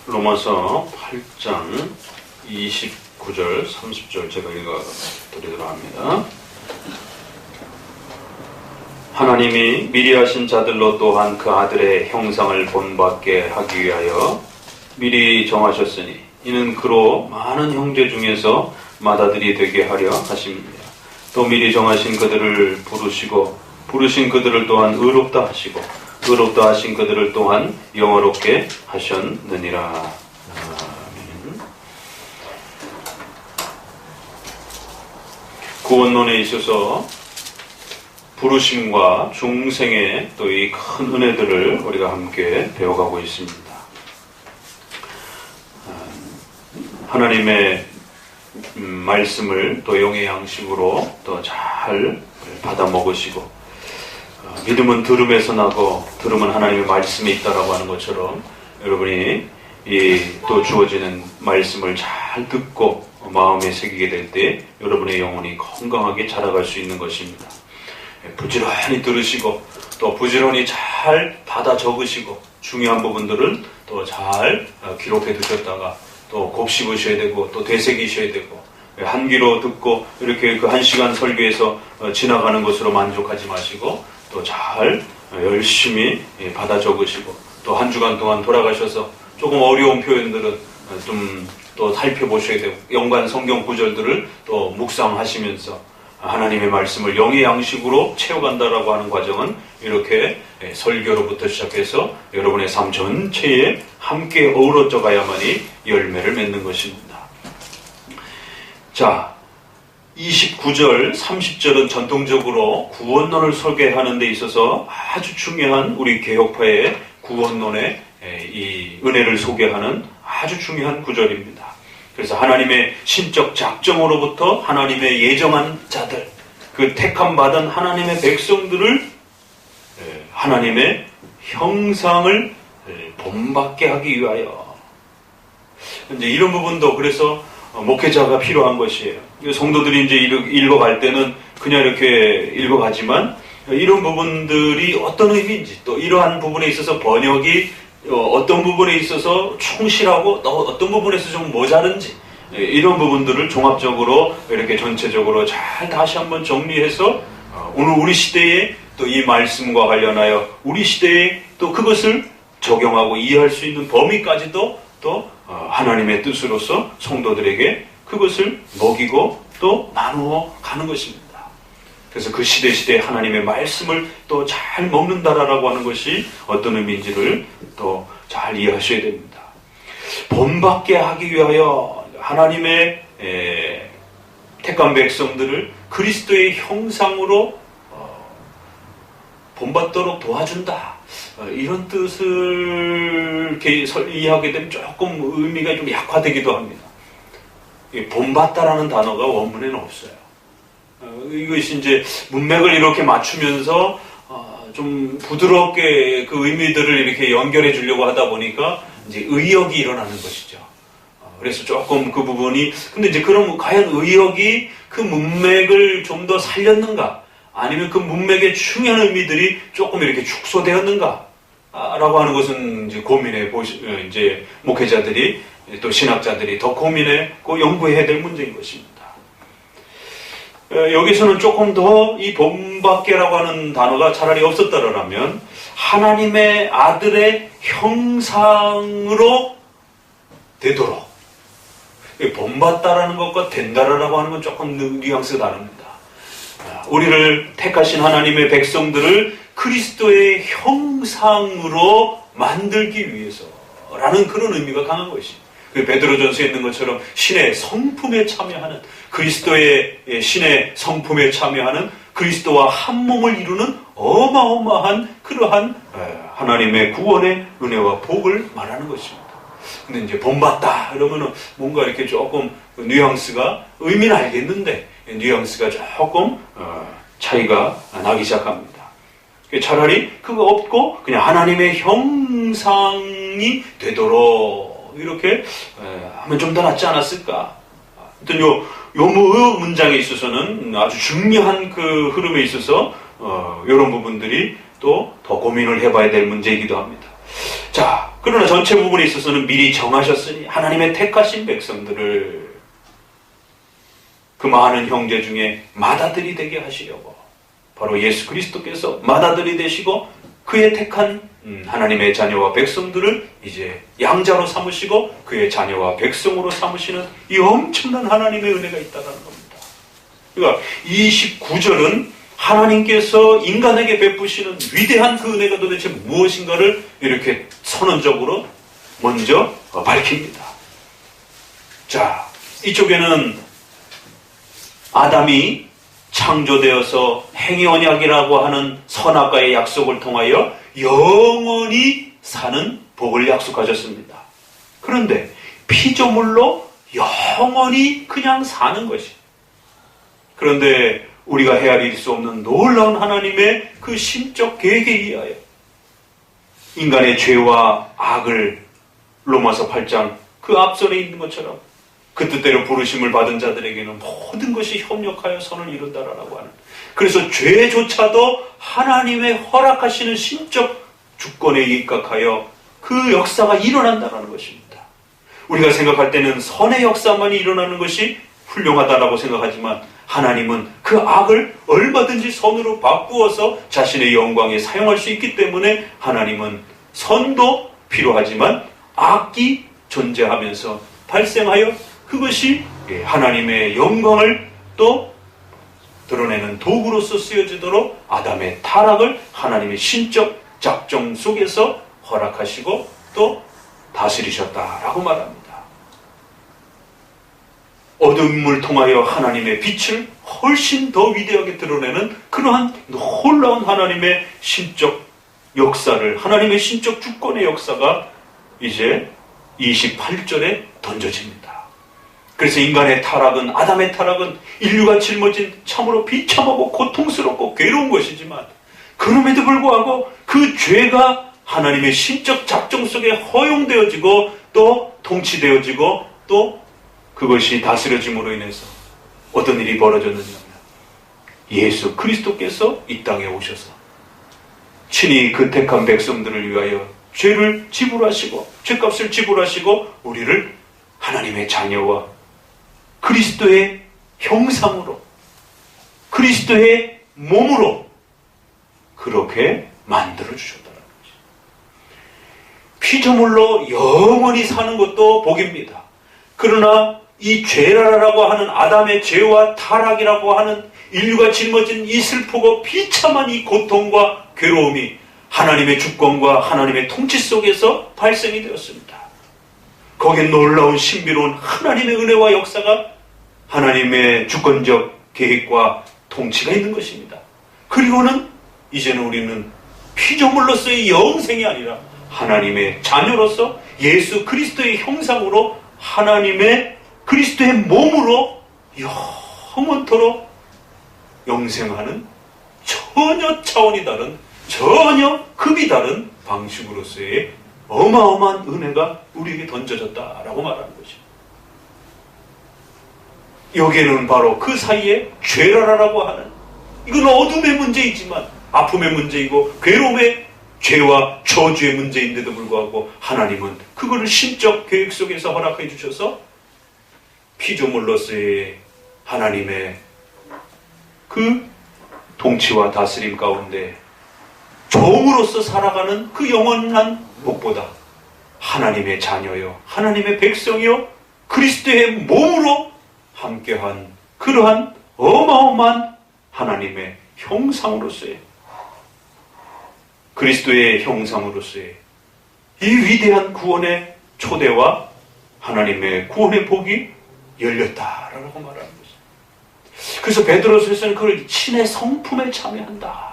로마서 8장 29절 30절 제가 읽어드리도록 합니다. 하나님이 미리 하신 자들로 또한 그 아들의 형상을 본받게 하기 위하여 미리 정하셨으니 이는 그로 많은 형제 중에서 맏아들이 되게 하려 하심입니다. 또 미리 정하신 그들을 부르시고 부르신 그들을 또한 의롭다 하시고 의롭다 하신 그들을 또한 영화롭게 하셨느니라. 아멘. 구원론에 있어서 부르심과 중생의 또 이 큰 은혜들을 우리가 함께 배워가고 있습니다. 하나님의 말씀을 또 영의 양식으로 또 잘 받아 먹으시고, 믿음은 들음에서 나고 들음은 하나님의 말씀에 있다라고 하는 것처럼 여러분이 이 또 주어지는 말씀을 잘 듣고 마음에 새기게 될 때 여러분의 영혼이 건강하게 자라갈 수 있는 것입니다. 부지런히 들으시고 또 부지런히 잘 받아 적으시고 중요한 부분들은 또 잘 기록해 두셨다가 또 곱씹으셔야 되고 또 되새기셔야 되고, 한 귀로 듣고 이렇게 그 1시간 설교에서 지나가는 것으로 만족하지 마시고 또 잘 열심히 받아 적으시고 또 한 주간 동안 돌아가셔서 조금 어려운 표현들은 좀 또 살펴보셔야 되고 연관 성경 구절들을 또 묵상하시면서 하나님의 말씀을 영의 양식으로 채워간다라고 하는 과정은 이렇게 설교로부터 시작해서 여러분의 삶 전체에 함께 어우러져 가야만이 열매를 맺는 것입니다. 자, 29절, 30절은 전통적으로 구원론을 설계하는 데 있어서 아주 중요한 우리 개혁파의 구원론의 이 은혜를 소개하는 아주 중요한 구절입니다. 그래서 하나님의 신적 작정으로부터 하나님의 예정한 자들, 그 택함 받은 하나님의 백성들을 하나님의 형상을 본받게 하기 위하여, 이제 이런 부분도 그래서 목회자가 필요한 것이에요. 성도들이 이제 읽어갈 때는 그냥 이렇게 읽어가지만 이런 부분들이 어떤 의미인지, 또 이러한 부분에 있어서 번역이 어떤 부분에 있어서 충실하고 또 어떤 부분에 있어서 좀 모자른지, 이런 부분들을 종합적으로 이렇게 전체적으로 잘 다시 한번 정리해서 오늘 우리 시대에 또 이 말씀과 관련하여 우리 시대에 또 그것을 적용하고 이해할 수 있는 범위까지도 또 하나님의 뜻으로서 성도들에게 그것을 먹이고 또 나누어 가는 것입니다. 그래서 그 시대에 하나님의 말씀을 또 잘 먹는다라고 하는 것이 어떤 의미인지를 또 잘 이해하셔야 됩니다. 본받게 하기 위하여 하나님의 택한 백성들을 그리스도의 형상으로 본받도록 도와준다. 이런 뜻을 이해하게 되면 조금 의미가 좀 약화되기도 합니다. 본받다라는 단어가 원문에는 없어요. 이것이 이제 문맥을 이렇게 맞추면서 좀 부드럽게 그 의미들을 이렇게 연결해 주려고 하다 보니까 이제 의역이 일어나는 것이죠. 그래서 조금 그 부분이, 근데 이제 그럼 과연 의역이 그 문맥을 좀 더 살렸는가? 아니면 그 문맥의 중요한 의미들이 조금 이렇게 축소되었는가? 라고 하는 것은 이제 이제 목회자들이 또 신학자들이 더 고민하고 연구해야 될 문제인 것입니다. 여기서는 조금 더 이 본받게라고 하는 단어가 차라리 없었다라면 하나님의 아들의 형상으로 되도록, 본받다라는 것과 된다라고 하는 건 조금 뉘앙스가 다릅니다. 우리를 택하신 하나님의 백성들을 그리스도의 형상으로 만들기 위해서라는 그런 의미가 강한 것입니다. 그 베드로전서에 있는 것처럼 신의 성품에 참여하는, 그리스도의 신의 성품에 참여하는, 그리스도와 한 몸을 이루는 어마어마한 그러한 하나님의 구원의 은혜와 복을 말하는 것입니다. 근데 이제 본받다 이러면은 뭔가 이렇게 조금 뉘앙스가, 의미는 알겠는데 뉘앙스가 조금 차이가 나기 시작합니다. 차라리 그거 없고 그냥 하나님의 형상이 되도록 이렇게 하면 좀 더 낫지 않았을까? 하여튼 요 문장에 있어서는 아주 중요한 그 흐름에 있어서 이런 부분들이 또 더 고민을 해봐야 될 문제이기도 합니다. 자, 그러나 전체 부분에 있어서는 미리 정하셨으니 하나님의 택하신 백성들을 그 많은 형제 중에 맏아들이 되게 하시려고 바로 예수 그리스도께서 맏아들이 되시고 그의 택한 하나님의 자녀와 백성들을 이제 양자로 삼으시고 그의 자녀와 백성으로 삼으시는 이 엄청난 하나님의 은혜가 있다는 겁니다. 그러니까 29절은 하나님께서 인간에게 베푸시는 위대한 그 은혜가 도대체 무엇인가를 이렇게 선언적으로 먼저 밝힙니다. 자, 이쪽에는 아담이 창조되어서 행위언약이라고 하는 선악과의 약속을 통하여 영원히 사는 복을 약속하셨습니다. 그런데 피조물로 영원히 그냥 사는 것이. 그런데 우리가 헤아릴 수 없는 놀라운 하나님의 그 심적 계획에 의하여 인간의 죄와 악을 로마서 8장 그 앞선에 있는 것처럼 그 뜻대로 부르심을 받은 자들에게는 모든 것이 협력하여 선을 이룬다라고 하는, 그래서 죄조차도 하나님의 허락하시는 신적 주권에 입각하여 그 역사가 일어난다는 것입니다. 우리가 생각할 때는 선의 역사만이 일어나는 것이 훌륭하다라고 생각하지만 하나님은 그 악을 얼마든지 선으로 바꾸어서 자신의 영광에 사용할 수 있기 때문에 하나님은 선도 필요하지만 악이 존재하면서 발생하여 그것이 하나님의 영광을 또 드러내는 도구로서 쓰여지도록 아담의 타락을 하나님의 신적 작정 속에서 허락하시고 또 다스리셨다라고 말합니다. 어둠을 통하여 하나님의 빛을 훨씬 더 위대하게 드러내는 그러한 놀라운 하나님의 신적 역사를, 하나님의 신적 주권의 역사가 이제 28절에 던져집니다. 그래서 인간의 타락은, 아담의 타락은 인류가 짊어진 참으로 비참하고 고통스럽고 괴로운 것이지만 그럼에도 불구하고 그 죄가 하나님의 신적 작정 속에 허용되어지고 또 통치되어지고 또 그것이 다스려짐으로 인해서 어떤 일이 벌어졌느냐면 예수 그리스도께서 이 땅에 오셔서 친히 그 택한 백성들을 위하여 죄를 지불하시고 죄값을 지불하시고 우리를 하나님의 자녀와 그리스도의 형상으로 그리스도의 몸으로 그렇게 만들어주셨다는 거죠. 피조물로 영원히 사는 것도 복입니다. 그러나 이 죄라라고 하는 아담의 죄와 타락이라고 하는 인류가 짊어진 이 슬프고 비참한 이 고통과 괴로움이 하나님의 주권과 하나님의 통치 속에서 발생이 되었습니다. 거기에 놀라운 신비로운 하나님의 은혜와 역사가 하나님의 주권적 계획과 통치가 있는 것입니다. 그리고는 이제는 우리는 피조물로서의 영생이 아니라 하나님의 자녀로서 예수 그리스도의 형상으로 하나님의 그리스도의 몸으로 영원토록 영생하는 전혀 차원이 다른, 전혀 급이 다른 방식으로서의 어마어마한 은혜가 우리에게 던져졌다라고 말하는 거죠. 여기에는 바로 그 사이에 죄라라고 하는, 이건 어둠의 문제이지만 아픔의 문제이고 괴로움의 죄와 저주의 문제인데도 불구하고 하나님은 그거를 신적 계획 속에서 허락해 주셔서 피조물로서의 하나님의 그 통치와 다스림 가운데 종으로서 살아가는 그 영원한 복보다 하나님의 자녀요, 하나님의 백성이요, 그리스도의 몸으로 함께한 그러한 어마어마한 하나님의 형상으로서의, 그리스도의 형상으로서의 이 위대한 구원의 초대와 하나님의 구원의 복이 열렸다라고 말하는 거죠. 그래서 베드로서에서는 그걸 신의 성품에 참여한다.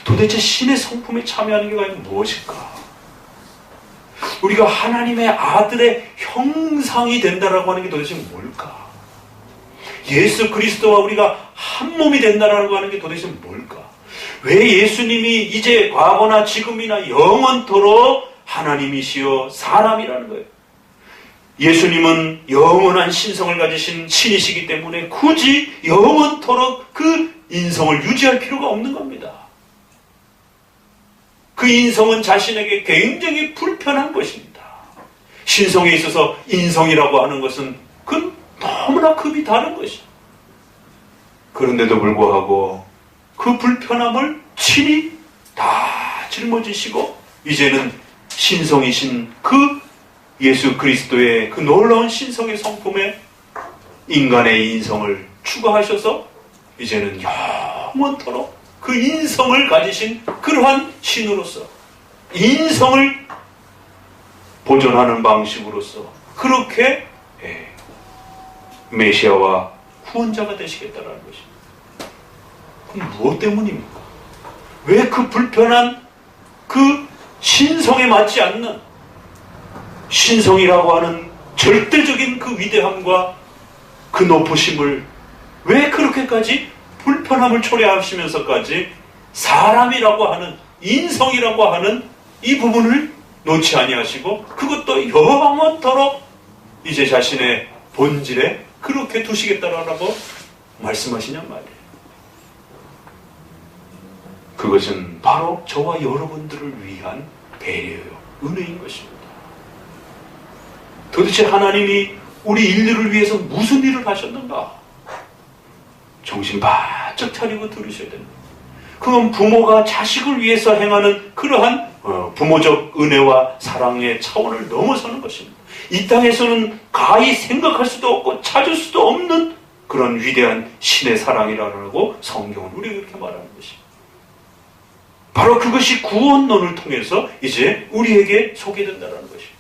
도대체 신의 성품에 참여하는 게 과연 무엇일까? 우리가 하나님의 아들의 형상이 된다라고 하는 게 도대체 뭘까? 예수 그리스도와 우리가 한 몸이 된다라고 하는 게 도대체 뭘까? 왜 예수님이 이제 과거나 지금이나 영원토록 하나님이시여 사람이라는 거예요? 예수님은 영원한 신성을 가지신 신이시기 때문에 굳이 영원토록 그 인성을 유지할 필요가 없는 겁니다. 그 인성은 자신에게 굉장히 불편한 것입니다. 신성에 있어서 인성이라고 하는 것은 그건 너무나 급이 다른 것이죠. 그런데도 불구하고 그 불편함을 친히 다 짊어지시고 이제는 신성이신 그 예수 그리스도의 그 놀라운 신성의 성품에 인간의 인성을 추가하셔서 이제는 영원토록 그 인성을 가지신 그러한 신으로서 인성을 보존하는 방식으로서 그렇게 메시아와 구원자가 되시겠다라는 것입니다. 그럼 무엇 때문입니까? 왜 그 불편한 그 신성에 맞지 않는 신성이라고 하는 절대적인 그 위대함과 그 높으심을 왜 그렇게까지 불편함을 초래하시면서까지 사람이라고 하는 인성이라고 하는 이 부분을 놓지 아니하시고 그것도 영원토록 이제 자신의 본질에 그렇게 두시겠다라고 말씀하시냔 말이에요. 그것은 바로 저와 여러분들을 위한 배려요, 은혜인 것입니다. 도대체 하나님이 우리 인류를 위해서 무슨 일을 하셨는가? 정신 바짝 차리고 들으셔야 됩니다. 그건 부모가 자식을 위해서 행하는 그러한 부모적 은혜와 사랑의 차원을 넘어서는 것입니다. 이 땅에서는 가히 생각할 수도 없고 찾을 수도 없는 그런 위대한 신의 사랑이라고 성경은 우리에게 그렇게 말하는 것입니다. 바로 그것이 구원론을 통해서 이제 우리에게 소개된다는 것입니다.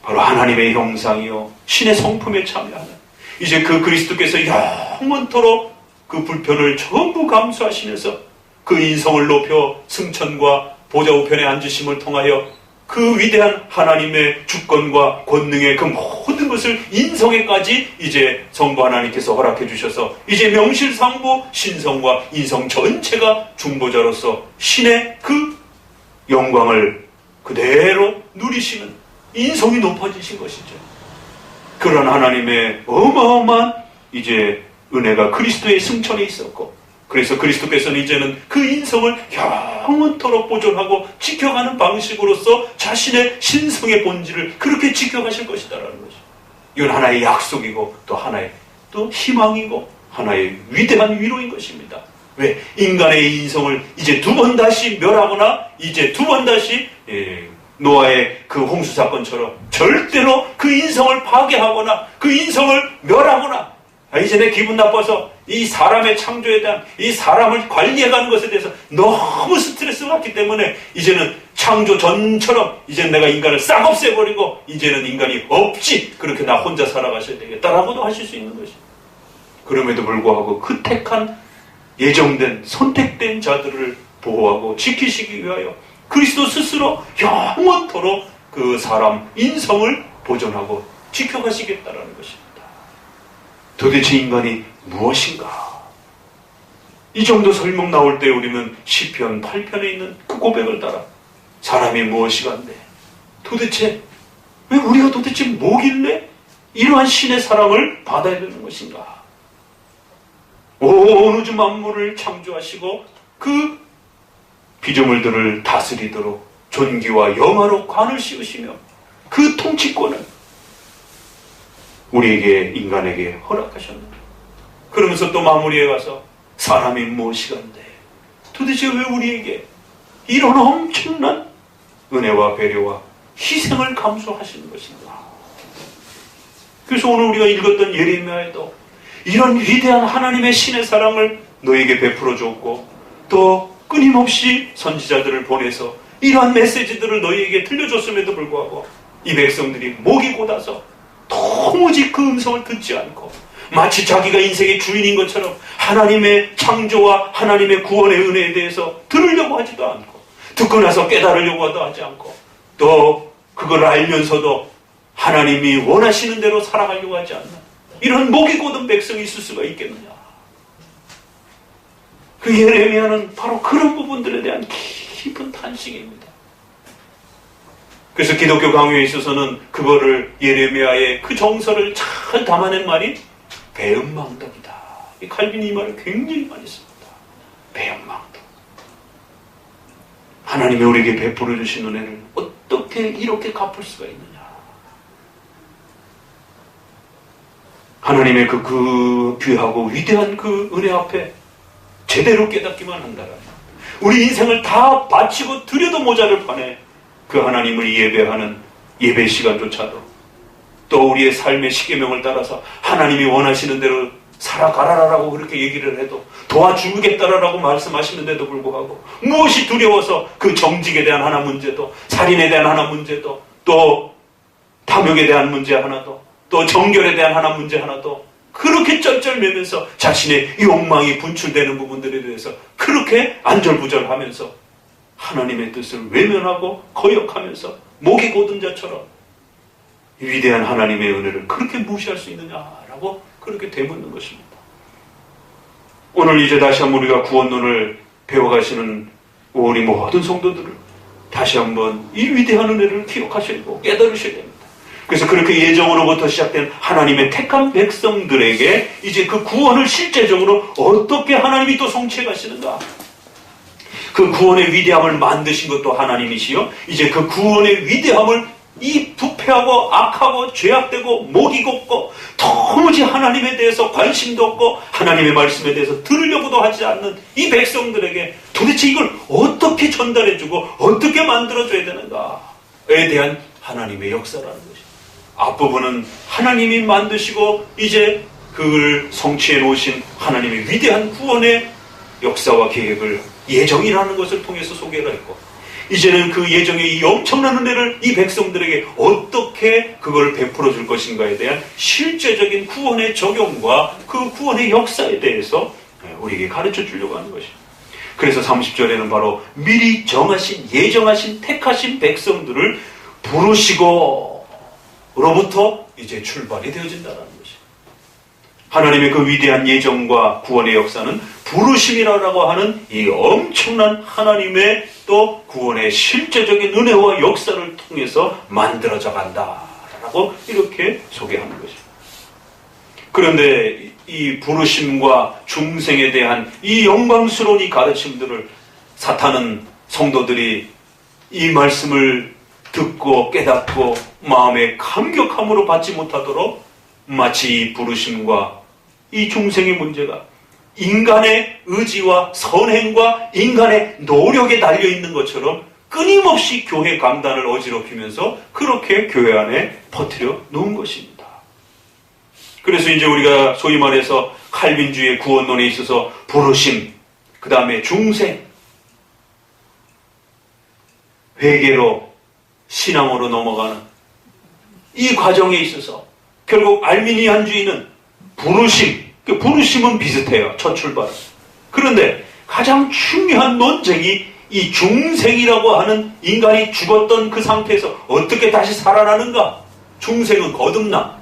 바로 하나님의 형상이요 신의 성품에 참여하는 이제 그 그리스도께서 영원토록 그 불편을 전부 감수하시면서 그 인성을 높여 승천과 보좌 우편에 앉으심을 통하여 그 위대한 하나님의 주권과 권능의 그 모든 것을 인성에까지 이제 성부 하나님께서 허락해 주셔서 이제 명실상부 신성과 인성 전체가 중보자로서 신의 그 영광을 그대로 누리시는 인성이 높아지신 것이죠. 그런 하나님의 어마어마한 이제 은혜가 그리스도의 승천에 있었고 그래서 그리스도께서는 이제는 그 인성을 영원토록 보존하고 지켜가는 방식으로서 자신의 신성의 본질을 그렇게 지켜가실 것이다라는 것이죠. 이건 하나의 약속이고 또 하나의 또 희망이고 하나의 위대한 위로인 것입니다. 왜? 인간의 인성을 이제 두 번 다시 멸하거나 이제 두 번 다시 노아의 그 홍수 사건처럼 절대로 그 인성을 파괴하거나 그 인성을 멸하거나 이제 내 기분 나빠서 이 사람의 창조에 대한 이 사람을 관리해가는 것에 대해서 너무 스트레스가 왔기 때문에 이제는 창조 전처럼 이제는 내가 인간을 싹 없애버리고 이제는 인간이 없지 그렇게 나 혼자 살아가셔야 되겠다라고도 하실 수 있는 것입니다. 그럼에도 불구하고 그 택한 예정된 선택된 자들을 보호하고 지키시기 위하여 그리스도 스스로 영원토록 그 사람 인성을 보존하고 지켜가시겠다라는 것입니다. 도대체 인간이 무엇인가? 이 정도 설명 나올 때 우리는 시편 8편에 있는 그 고백을 따라 사람이 무엇이간데 도대체 왜 우리가 도대체 뭐길래 이러한 신의 사랑을 받아야 되는 것인가? 온 우주 만물을 창조하시고 그 피조물들을 다스리도록 존귀와 영화로 관을 씌우시며 그 통치권을 우리에게 인간에게 허락하셨는데 그러면서 또 마무리에 가서 사람이 무엇이간데 도대체 왜 우리에게 이런 엄청난 은혜와 배려와 희생을 감수하시는 것인가? 그래서 오늘 우리가 읽었던 예레미야에도 이런 위대한 하나님의 신의 사랑을 너에게 베풀어 줬고 또 끊임없이 선지자들을 보내서 이러한 메시지들을 너희에게 들려줬음에도 불구하고 이 백성들이 목이 곧아서 도무지 그 음성을 듣지 않고 마치 자기가 인생의 주인인 것처럼 하나님의 창조와 하나님의 구원의 은혜에 대해서 들으려고 하지도 않고 듣고 나서 깨달으려고 하지 않고 또 그걸 알면서도 하나님이 원하시는 대로 살아가려고 하지 않는 이런 목이 곧은 백성이 있을 수가 있겠느냐. 그 예레미야는 바로 그런 부분들에 대한 깊은 탄식입니다. 그래서 기독교 강요에 있어서는 그거를 예레미야의 그 정서를 잘 담아낸 말이 배은망덕이다. 이 칼빈이 이 말을 굉장히 많이 씁니다. 배은망덕. 하나님이 우리에게 베풀어 주신 은혜를 어떻게 이렇게 갚을 수가 있느냐. 하나님의 그 귀하고 위대한 그 은혜 앞에 제대로 깨닫기만 한다면 우리 인생을 다 바치고 드려도 모자를 판에 그 하나님을 예배하는 예배 시간조차도 또 우리의 삶의 십계명을 따라서 하나님이 원하시는 대로 살아가라라고 그렇게 얘기를 해도 도와주겠다라고 말씀하시는데도 불구하고 무엇이 두려워서 그 정직에 대한 하나 문제도 살인에 대한 하나 문제도 또 탐욕에 대한 문제 하나도 또 정결에 대한 하나 문제 하나도 그렇게 쩔쩔매면서 자신의 욕망이 분출되는 부분들에 대해서 그렇게 안절부절하면서 하나님의 뜻을 외면하고 거역하면서 목이 곧은 자처럼 위대한 하나님의 은혜를 그렇게 무시할 수 있느냐라고 그렇게 되묻는 것입니다. 오늘 이제 다시 한번 우리가 구원론을 배워가시는 우리 모든 성도들을 다시 한번 이 위대한 은혜를 기억하시고 깨달으셔야 됩니다. 그래서 그렇게 예정으로부터 시작된 하나님의 택한 백성들에게 이제 그 구원을 실제적으로 어떻게 하나님이 또 성취해 가시는가. 그 구원의 위대함을 만드신 것도 하나님이시요. 이제 그 구원의 위대함을 이 부패하고 악하고 죄악되고 목이 곱고 도무지 하나님에 대해서 관심도 없고 하나님의 말씀에 대해서 들으려고도 하지 않는 이 백성들에게 도대체 이걸 어떻게 전달해주고 어떻게 만들어줘야 되는가에 대한 하나님의 역사라는 것입니다. 앞부분은 하나님이 만드시고 이제 그걸 성취해 놓으신 하나님의 위대한 구원의 역사와 계획을 예정이라는 것을 통해서 소개를 했고 이제는 그 예정의 이 엄청난 은혜를 이 백성들에게 어떻게 그걸 베풀어 줄 것인가에 대한 실제적인 구원의 적용과 그 구원의 역사에 대해서 우리에게 가르쳐 주려고 하는 것입니다. 그래서 30절에는 바로 미리 정하신 예정하신 택하신 백성들을 부르시고로부터 이제 출발이 되어진다는 것입니다. 하나님의 그 위대한 예정과 구원의 역사는 부르심이라고 하는 이 엄청난 하나님의 또 구원의 실제적인 은혜와 역사를 통해서 만들어져 간다라고 이렇게 소개하는 것입니다. 그런데 이 부르심과 중생에 대한 이 영광스러운 이 가르침들을 사탄은 성도들이 이 말씀을 듣고 깨닫고 마음의 감격함으로 받지 못하도록 마치 이 부르심과 이 중생의 문제가 인간의 의지와 선행과 인간의 노력에 달려있는 것처럼 끊임없이 교회 강단을 어지럽히면서 그렇게 교회 안에 퍼뜨려 놓은 것입니다. 그래서 이제 우리가 소위 말해서 칼빈주의 구원론에 있어서 부르심, 그 다음에 중생, 회개로 신앙으로 넘어가는 이 과정에 있어서 결국 알미니안주의는 부르심은 비슷해요. 첫 출발은. 그런데 가장 중요한 논쟁이 이 중생이라고 하는 인간이 죽었던 그 상태에서 어떻게 다시 살아나는가? 중생은 거듭나.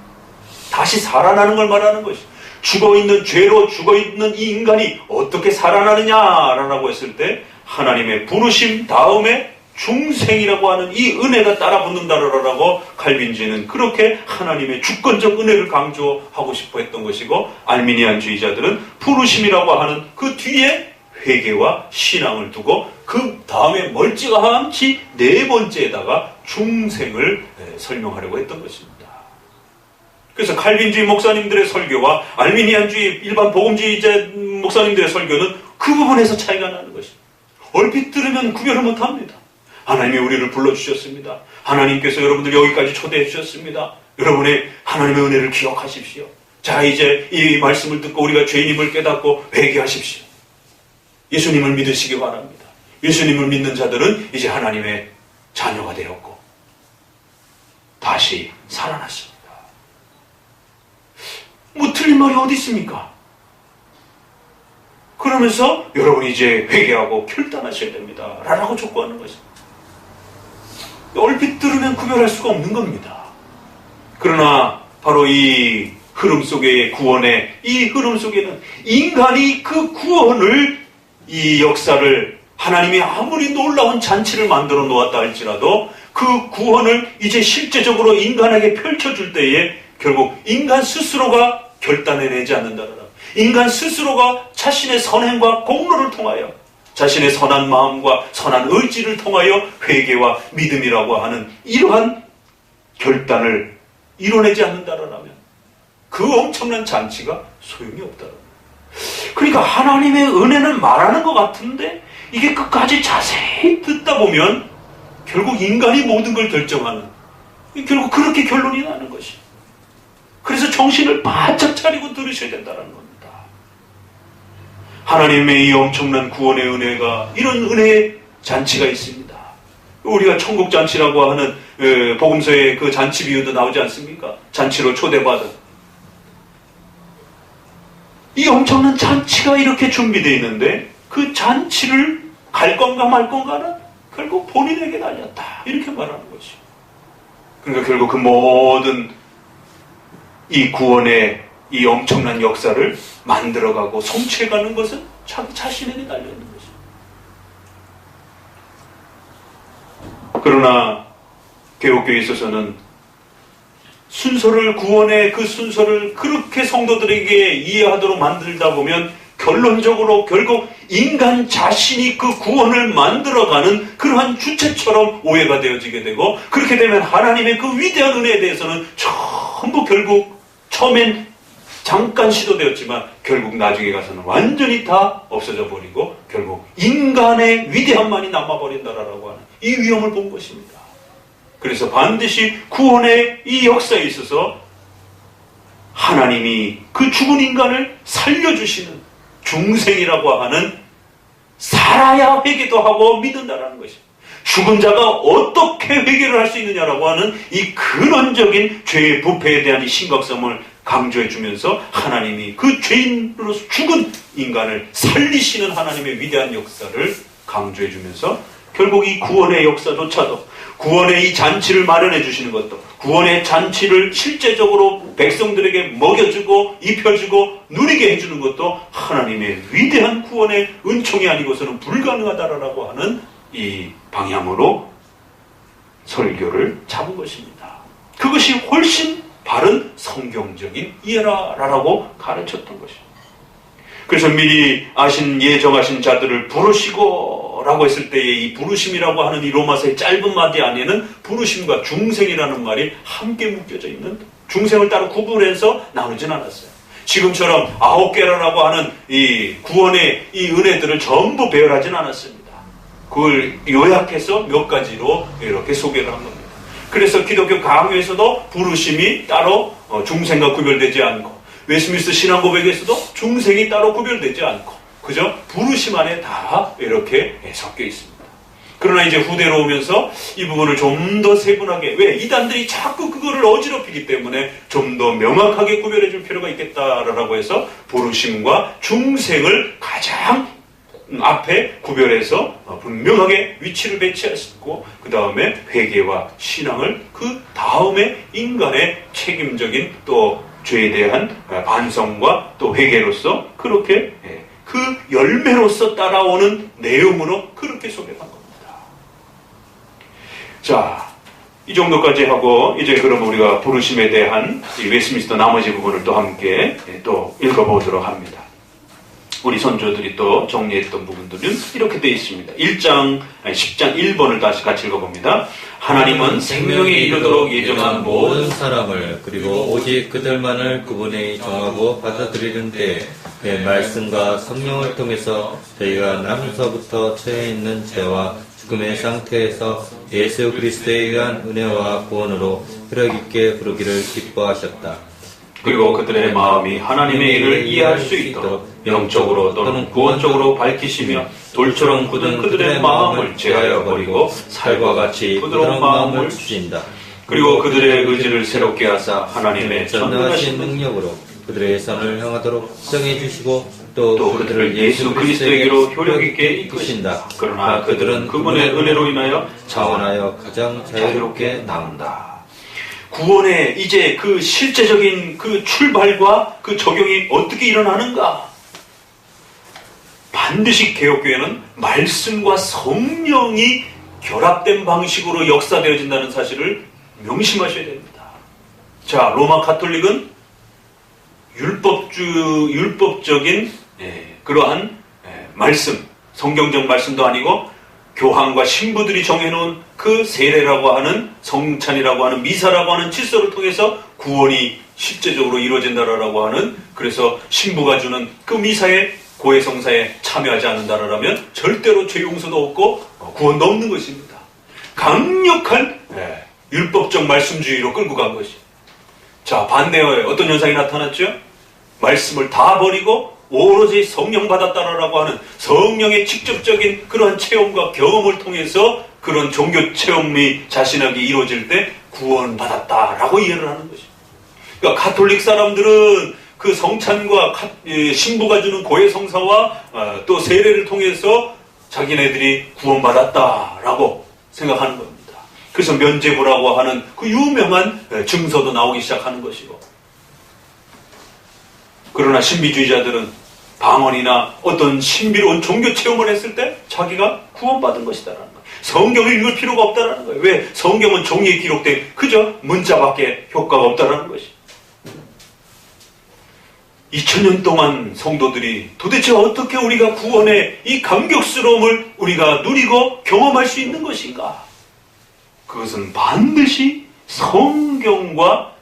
다시 살아나는 걸 말하는 것이죠. 죽어있는 죄로 죽어있는 이 인간이 어떻게 살아나느냐라고 했을 때 하나님의 부르심 다음에 중생이라고 하는 이 은혜가 따라 붙는다라고 칼빈주의는 그렇게 하나님의 주권적 은혜를 강조하고 싶어 했던 것이고 알미니안주의자들은 부르심이라고 하는 그 뒤에 회개와 신앙을 두고 그 다음에 멀찌감치 네 번째에다가 중생을 설명하려고 했던 것입니다. 그래서 칼빈주의 목사님들의 설교와 알미니안주의 일반 복음주의자 목사님들의 설교는 그 부분에서 차이가 나는 것입니다. 얼핏 들으면 구별을 못합니다. 하나님이 우리를 불러주셨습니다. 하나님께서 여러분들 여기까지 초대해 주셨습니다. 여러분의 하나님의 은혜를 기억하십시오. 자, 이제 이 말씀을 듣고 우리가 죄인임을 깨닫고 회개하십시오. 예수님을 믿으시기 바랍니다. 예수님을 믿는 자들은 이제 하나님의 자녀가 되었고 다시 살아났습니다. 뭐 틀린 말이 어디 있습니까? 그러면서 여러분이 이제 회개하고 결단하셔야 됩니다. 라고 촉구하는 것입니다. 얼핏 들으면 구별할 수가 없는 겁니다. 그러나 바로 이 흐름 속의 구원의 이 흐름 속에는 인간이 그 구원을 이 역사를 하나님이 아무리 놀라운 잔치를 만들어 놓았다 할지라도 그 구원을 이제 실제적으로 인간에게 펼쳐줄 때에 결국 인간 스스로가 결단해내지 않는다라. 인간 스스로가 자신의 선행과 공로를 통하여 자신의 선한 마음과 선한 의지를 통하여 회개와 믿음이라고 하는 이러한 결단을 이뤄내지 않는다라면 그 엄청난 잔치가 소용이 없다라는 거예요. 그러니까 하나님의 은혜는 말하는 것 같은데 이게 끝까지 자세히 듣다 보면 결국 인간이 모든 걸 결정하는, 결국 그렇게 결론이 나는 것이. 그래서 정신을 바짝 차리고 들으셔야 된다는 겁니다. 하나님의 이 엄청난 구원의 은혜가, 이런 은혜의 잔치가 있습니다. 우리가 천국 잔치라고 하는 복음서의 그 잔치 비유도 나오지 않습니까? 잔치로 초대받은 이 엄청난 잔치가 이렇게 준비되어 있는데 그 잔치를 갈 건가 말 건가는 결국 본인에게 달렸다, 이렇게 말하는 것이죠. 그러니까 결국 그 모든 이 구원의 이 엄청난 역사를 만들어가고 성취해가는 것은 자기 자신에게 달려있는 것이죠. 그러나 개옥교회에 있어서는 순서를, 구원의 그 순서를 그렇게 성도들에게 이해하도록 만들다 보면 결론적으로 결국 인간 자신이 그 구원을 만들어가는 그러한 주체처럼 오해가 되어지게 되고, 그렇게 되면 하나님의 그 위대한 은혜에 대해서는 전부 결국 처음엔 잠깐 시도되었지만 결국 나중에 가서는 완전히 다 없어져 버리고 결국 인간의 위대함만이 남아버린다라고 하는 이 위험을 본 것입니다. 그래서 반드시 구원의 이 역사에 있어서 하나님이 그 죽은 인간을 살려주시는 중생이라고 하는, 살아야 회개도 하고 믿는다라는 것입니다. 죽은 자가 어떻게 회개를 할 수 있느냐라고 하는 이 근원적인 죄의 부패에 대한 이 심각성을 강조해 주면서 하나님이 그 죄인으로서 죽은 인간을 살리시는 하나님의 위대한 역사를 강조해 주면서 결국 이 구원의 역사조차도, 구원의 이 잔치를 마련해 주시는 것도, 구원의 잔치를 실제적으로 백성들에게 먹여주고 입혀주고 누리게 해주는 것도 하나님의 위대한 구원의 은총이 아니고서는 불가능하다라고 하는 이 방향으로 설교를 잡은 것입니다. 그것이 훨씬 바른 성경적인 이해라라고 가르쳤던 것입니다. 그래서 미리 아신, 예정하신 자들을 부르시고 라고 했을 때의 이 부르심이라고 하는 이 로마서의 짧은 마디 안에는 부르심과 중생이라는 말이 함께 묶여져 있는, 중생을 따로 구분해서 나누진 않았어요. 지금처럼 9개라고 하는 이 구원의 이 은혜들을 전부 배열하진 않았습니다. 그걸 요약해서 몇 가지로 이렇게 소개를 한 겁니다. 그래서 기독교 강요에서도 부르심이 따로 중생과 구별되지 않고, 웨스트민스터 신앙고백에서도 중생이 따로 구별되지 않고, 그저 부르심 안에 다 이렇게 섞여 있습니다. 그러나 이제 후대로 오면서 이 부분을 좀 더 세분하게, 왜? 이단들이 자꾸 그거를 어지럽히기 때문에 좀 더 명확하게 구별해 줄 필요가 있겠다라고 해서 부르심과 중생을 가장 앞에 구별해서 분명하게 위치를 배치하시고, 그 다음에 회개와 신앙을 그 다음에 인간의 책임적인 또 죄에 대한 반성과 또 회개로서 그렇게 그 열매로서 따라오는 내용으로 그렇게 소개한 겁니다. 자, 이 정도까지 하고 이제 그럼 우리가 부르심에 대한 이 웨스트민스터 나머지 부분을 또 함께 또 읽어보도록 합니다. 우리 선조들이 또 정리했던 부분들은 이렇게 되어 있습니다. 10장 1번을 다시 같이 읽어봅니다. 하나님은 생명에 이르도록 예정한 모든 사람을, 그리고 오직 그들만을 그분이 정하고 받아들이는 때에 그의 말씀과 성령을 통해서 저희가 나면서부터 처해 있는 죄와 죽음의 상태에서 예수 그리스도에 의한 은혜와 구원으로 혈육있게 부르기를 기뻐하셨다. 그리고 그들의 마음이 하나님의 일을 이해할 수 있도록 영적으로 또는 구원적으로 밝히시며 돌처럼 굳은 그들의 마음을 제하여 버리고 살과 같이 부드러운 마음을 주신다. 그리고 그들의 의지를 새롭게 하사 하나님의 전능하신 능력으로 그들의 선을 향하도록 정해 주시고 또 그들을 예수 그리스도에게로 효력있게 이끄신다. 그러나 그들은 그분의 은혜로 인하여 자원하여 가장 자유롭게 나온다. 구원의 이제 그 실제적인 그 출발과 그 적용이 어떻게 일어나는가? 반드시 개혁교회는 말씀과 성령이 결합된 방식으로 역사되어진다는 사실을 명심하셔야 됩니다. 자, 로마 가톨릭은 율법적인 그러한 말씀, 성경적 말씀도 아니고 교황과 신부들이 정해놓은 그 세례라고 하는 성찬이라고 하는 미사라고 하는 질서를 통해서 구원이 실제적으로 이루어진다라고 하는, 그래서 신부가 주는 그 미사에 고해성사에 참여하지 않는다라면 절대로 죄 용서도 없고 구원도 없는 것입니다. 강력한 율법적 말씀주의로 끌고 간 것이. 자, 반대에 어떤 현상이 나타났죠? 말씀을 다 버리고 오로지 성령 받았다라고 하는 성령의 직접적인 그러한 체험과 경험을 통해서 그런 종교 체험이 자신에게 이루어질 때 구원받았다라고 이해를 하는 것입니다. 그러니까 가톨릭 사람들은 그 성찬과 신부가 주는 고해성사와 또 세례를 통해서 자기네들이 구원받았다라고 생각하는 겁니다. 그래서 면죄부라고 하는 그 유명한 증서도 나오기 시작하는 것이고, 그러나 신비주의자들은 방언이나 어떤 신비로운 종교 체험을 했을 때 자기가 구원받은 것이다라는 거예요. 성경을 읽을 필요가 없다라는 거예요. 왜? 성경은 종이에 기록된 그저 문자밖에 효과가 없다라는 것이. 2000년 동안 성도들이 도대체 어떻게 우리가 구원의 이 감격스러움을 우리가 누리고 경험할 수 있는 것인가? 그것은 반드시 성경과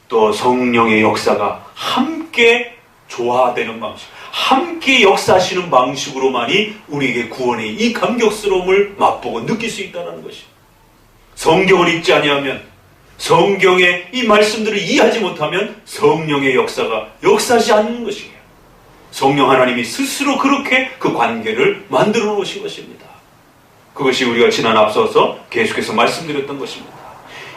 또 성령의 역사가 함께 조화되는 방식, 함께 역사하시는 방식으로만이 우리에게 구원의 이 감격스러움을 맛보고 느낄 수 있다는 것입니다. 성경을 읽지 아니하면, 성경의 이 말씀들을 이해하지 못하면 성령의 역사가 역사하지 않는 것이에요. 성령 하나님이 스스로 그렇게 그 관계를 만들어 놓으신 것입니다. 그것이 우리가 지난 앞서서 계속해서 말씀드렸던 것입니다.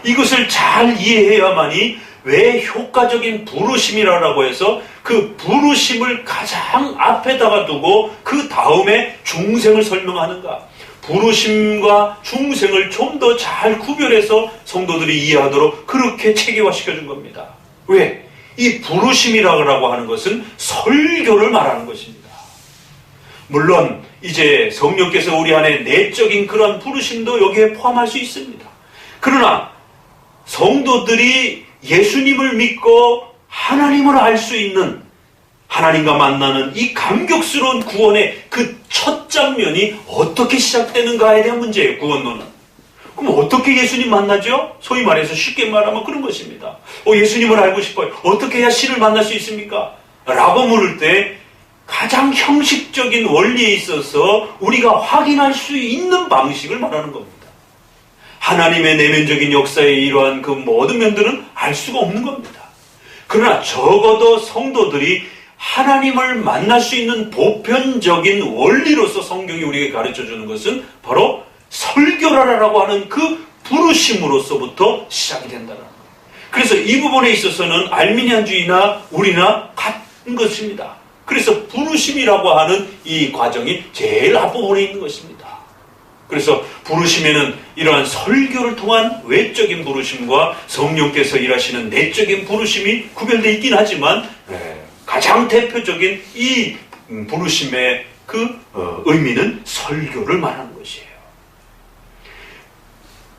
이것을 잘 이해해야만이 왜 효과적인 부르심이라고 해서 그 부르심을 가장 앞에다가 두고 그 다음에 중생을 설명하는가. 부르심과 중생을 좀 더 잘 구별해서 성도들이 이해하도록 그렇게 체계화시켜준 겁니다. 왜? 이 부르심이라고 하는 것은 설교를 말하는 것입니다. 물론 이제 성령께서 우리 안에 내적인 그런 부르심도 여기에 포함할 수 있습니다. 그러나 성도들이 예수님을 믿고 하나님을 알 수 있는, 하나님과 만나는 이 감격스러운 구원의 그 첫 장면이 어떻게 시작되는가에 대한 문제예요. 구원론은. 그럼 어떻게 예수님 만나죠? 소위 말해서 쉽게 말하면 그런 것입니다. 예수님을 알고 싶어요. 어떻게 해야 신을 만날 수 있습니까? 라고 물을 때 가장 형식적인 원리에 있어서 우리가 확인할 수 있는 방식을 말하는 겁니다. 하나님의 내면적인 역사의 이러한 그 모든 면들은 알 수가 없는 겁니다. 그러나 적어도 성도들이 하나님을 만날 수 있는 보편적인 원리로서 성경이 우리에게 가르쳐주는 것은 바로 설교라라고 하는 그 부르심으로서부터 시작이 된다는 거예요. 그래서 이 부분에 있어서는 알미니안주의나 우리나 같은 것입니다. 그래서 부르심이라고 하는 이 과정이 제일 앞부분에 있는 것입니다. 그래서 부르심에는 이러한 설교를 통한 외적인 부르심과 성령께서 일하시는 내적인 부르심이 구별되어 있긴 하지만 가장 대표적인 이 부르심의 그 의미는 설교를 말하는 것이에요.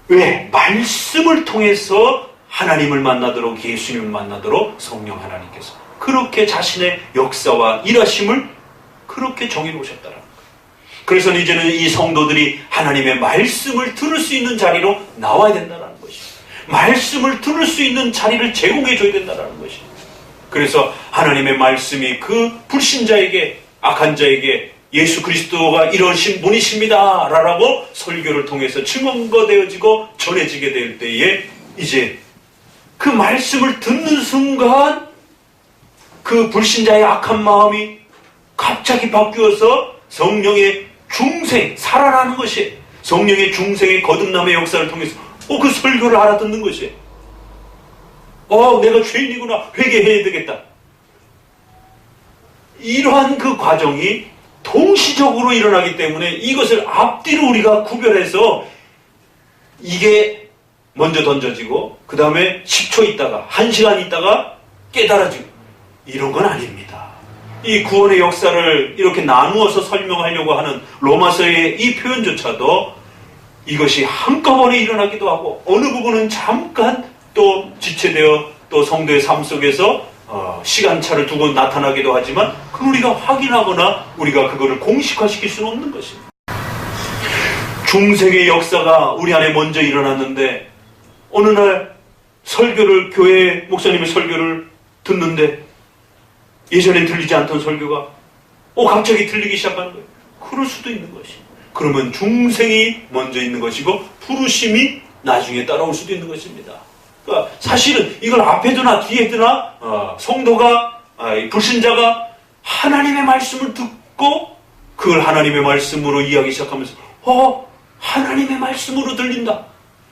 왜? 말씀을 통해서 하나님을 만나도록, 예수님을 만나도록 성령 하나님께서 그렇게 자신의 역사와 일하심을 그렇게 정해놓으셨다는 거예요. 그래서 이제는 이 성도들이 하나님의 말씀을 들을 수 있는 자리로 나와야 된다는 것이에요. 말씀을 들을 수 있는 자리를 제공해 줘야 된다는 것이에요. 그래서 하나님의 말씀이 그 불신자에게, 악한 자에게 예수 그리스도가 이러신 분이십니다 라고 설교를 통해서 증언가 되어지고 전해지게 될 때에 이제 그 말씀을 듣는 순간 그 불신자의 악한 마음이 갑자기 바뀌어서 성령의 중생, 살아나는 것이, 성령의 중생의 거듭남의 역사를 통해서 그 설교를 알아듣는 것이, 내가 죄인이구나, 회개해야 되겠다. 이러한 그 과정이 동시적으로 일어나기 때문에 이것을 앞뒤로 우리가 구별해서 이게 먼저 던져지고 그 다음에 10초 있다가 1시간 있다가 깨달아지고 이런 건 아닙니다. 이 구원의 역사를 이렇게 나누어서 설명하려고 하는 로마서의 이 표현조차도 이것이 한꺼번에 일어나기도 하고 어느 부분은 잠깐 또 지체되어 또 성도의 삶 속에서 시간차를 두고 나타나기도 하지만 그걸 우리가 확인하거나 우리가 그거를 공식화시킬 수는 없는 것입니다. 중생의 역사가 우리 안에 먼저 일어났는데 어느 날 설교를 교회 목사님의 설교를 듣는데 예전에 들리지 않던 설교가 갑자기 들리기 시작하는 거예요. 그럴 수도 있는 것이. 그러면 중생이 먼저 있는 것이고 부르심이 나중에 따라올 수도 있는 것입니다. 그러니까 사실은 이걸 앞에 두나 뒤에 두나 성도가 불신자가 하나님의 말씀을 듣고 그걸 하나님의 말씀으로 이해하기 시작하면서 하나님의 말씀으로 들린다.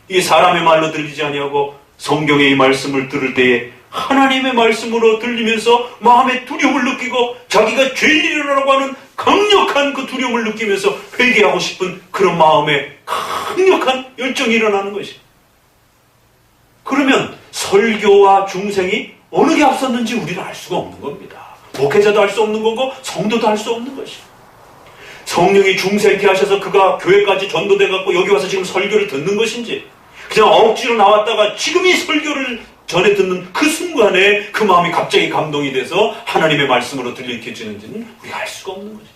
이게 사람의 말로 들리지 아니하고 성경의 이 말씀을 들을 때에 하나님의 말씀으로 들리면서 마음에 두려움을 느끼고 자기가 죄인이라고 하는 강력한 그 두려움을 느끼면서 회개하고 싶은 그런 마음에 강력한 열정이 일어나는 것입니다. 그러면 설교와 중생이 어느 게 앞섰는지 우리는 알 수가 없는 겁니다. 목회자도 알 수 없는 거고 성도도 알 수 없는 것이에요. 성령이 중생케 하셔서 그가 교회까지 전도돼 갖고 여기 와서 지금 설교를 듣는 것인지 그냥 억지로 나왔다가 지금 이 설교를 전에 듣는 그 순간에 그 마음이 갑자기 감동이 돼서 하나님의 말씀으로 들려켜지는지는 우리가 알 수가 없는 것이에요.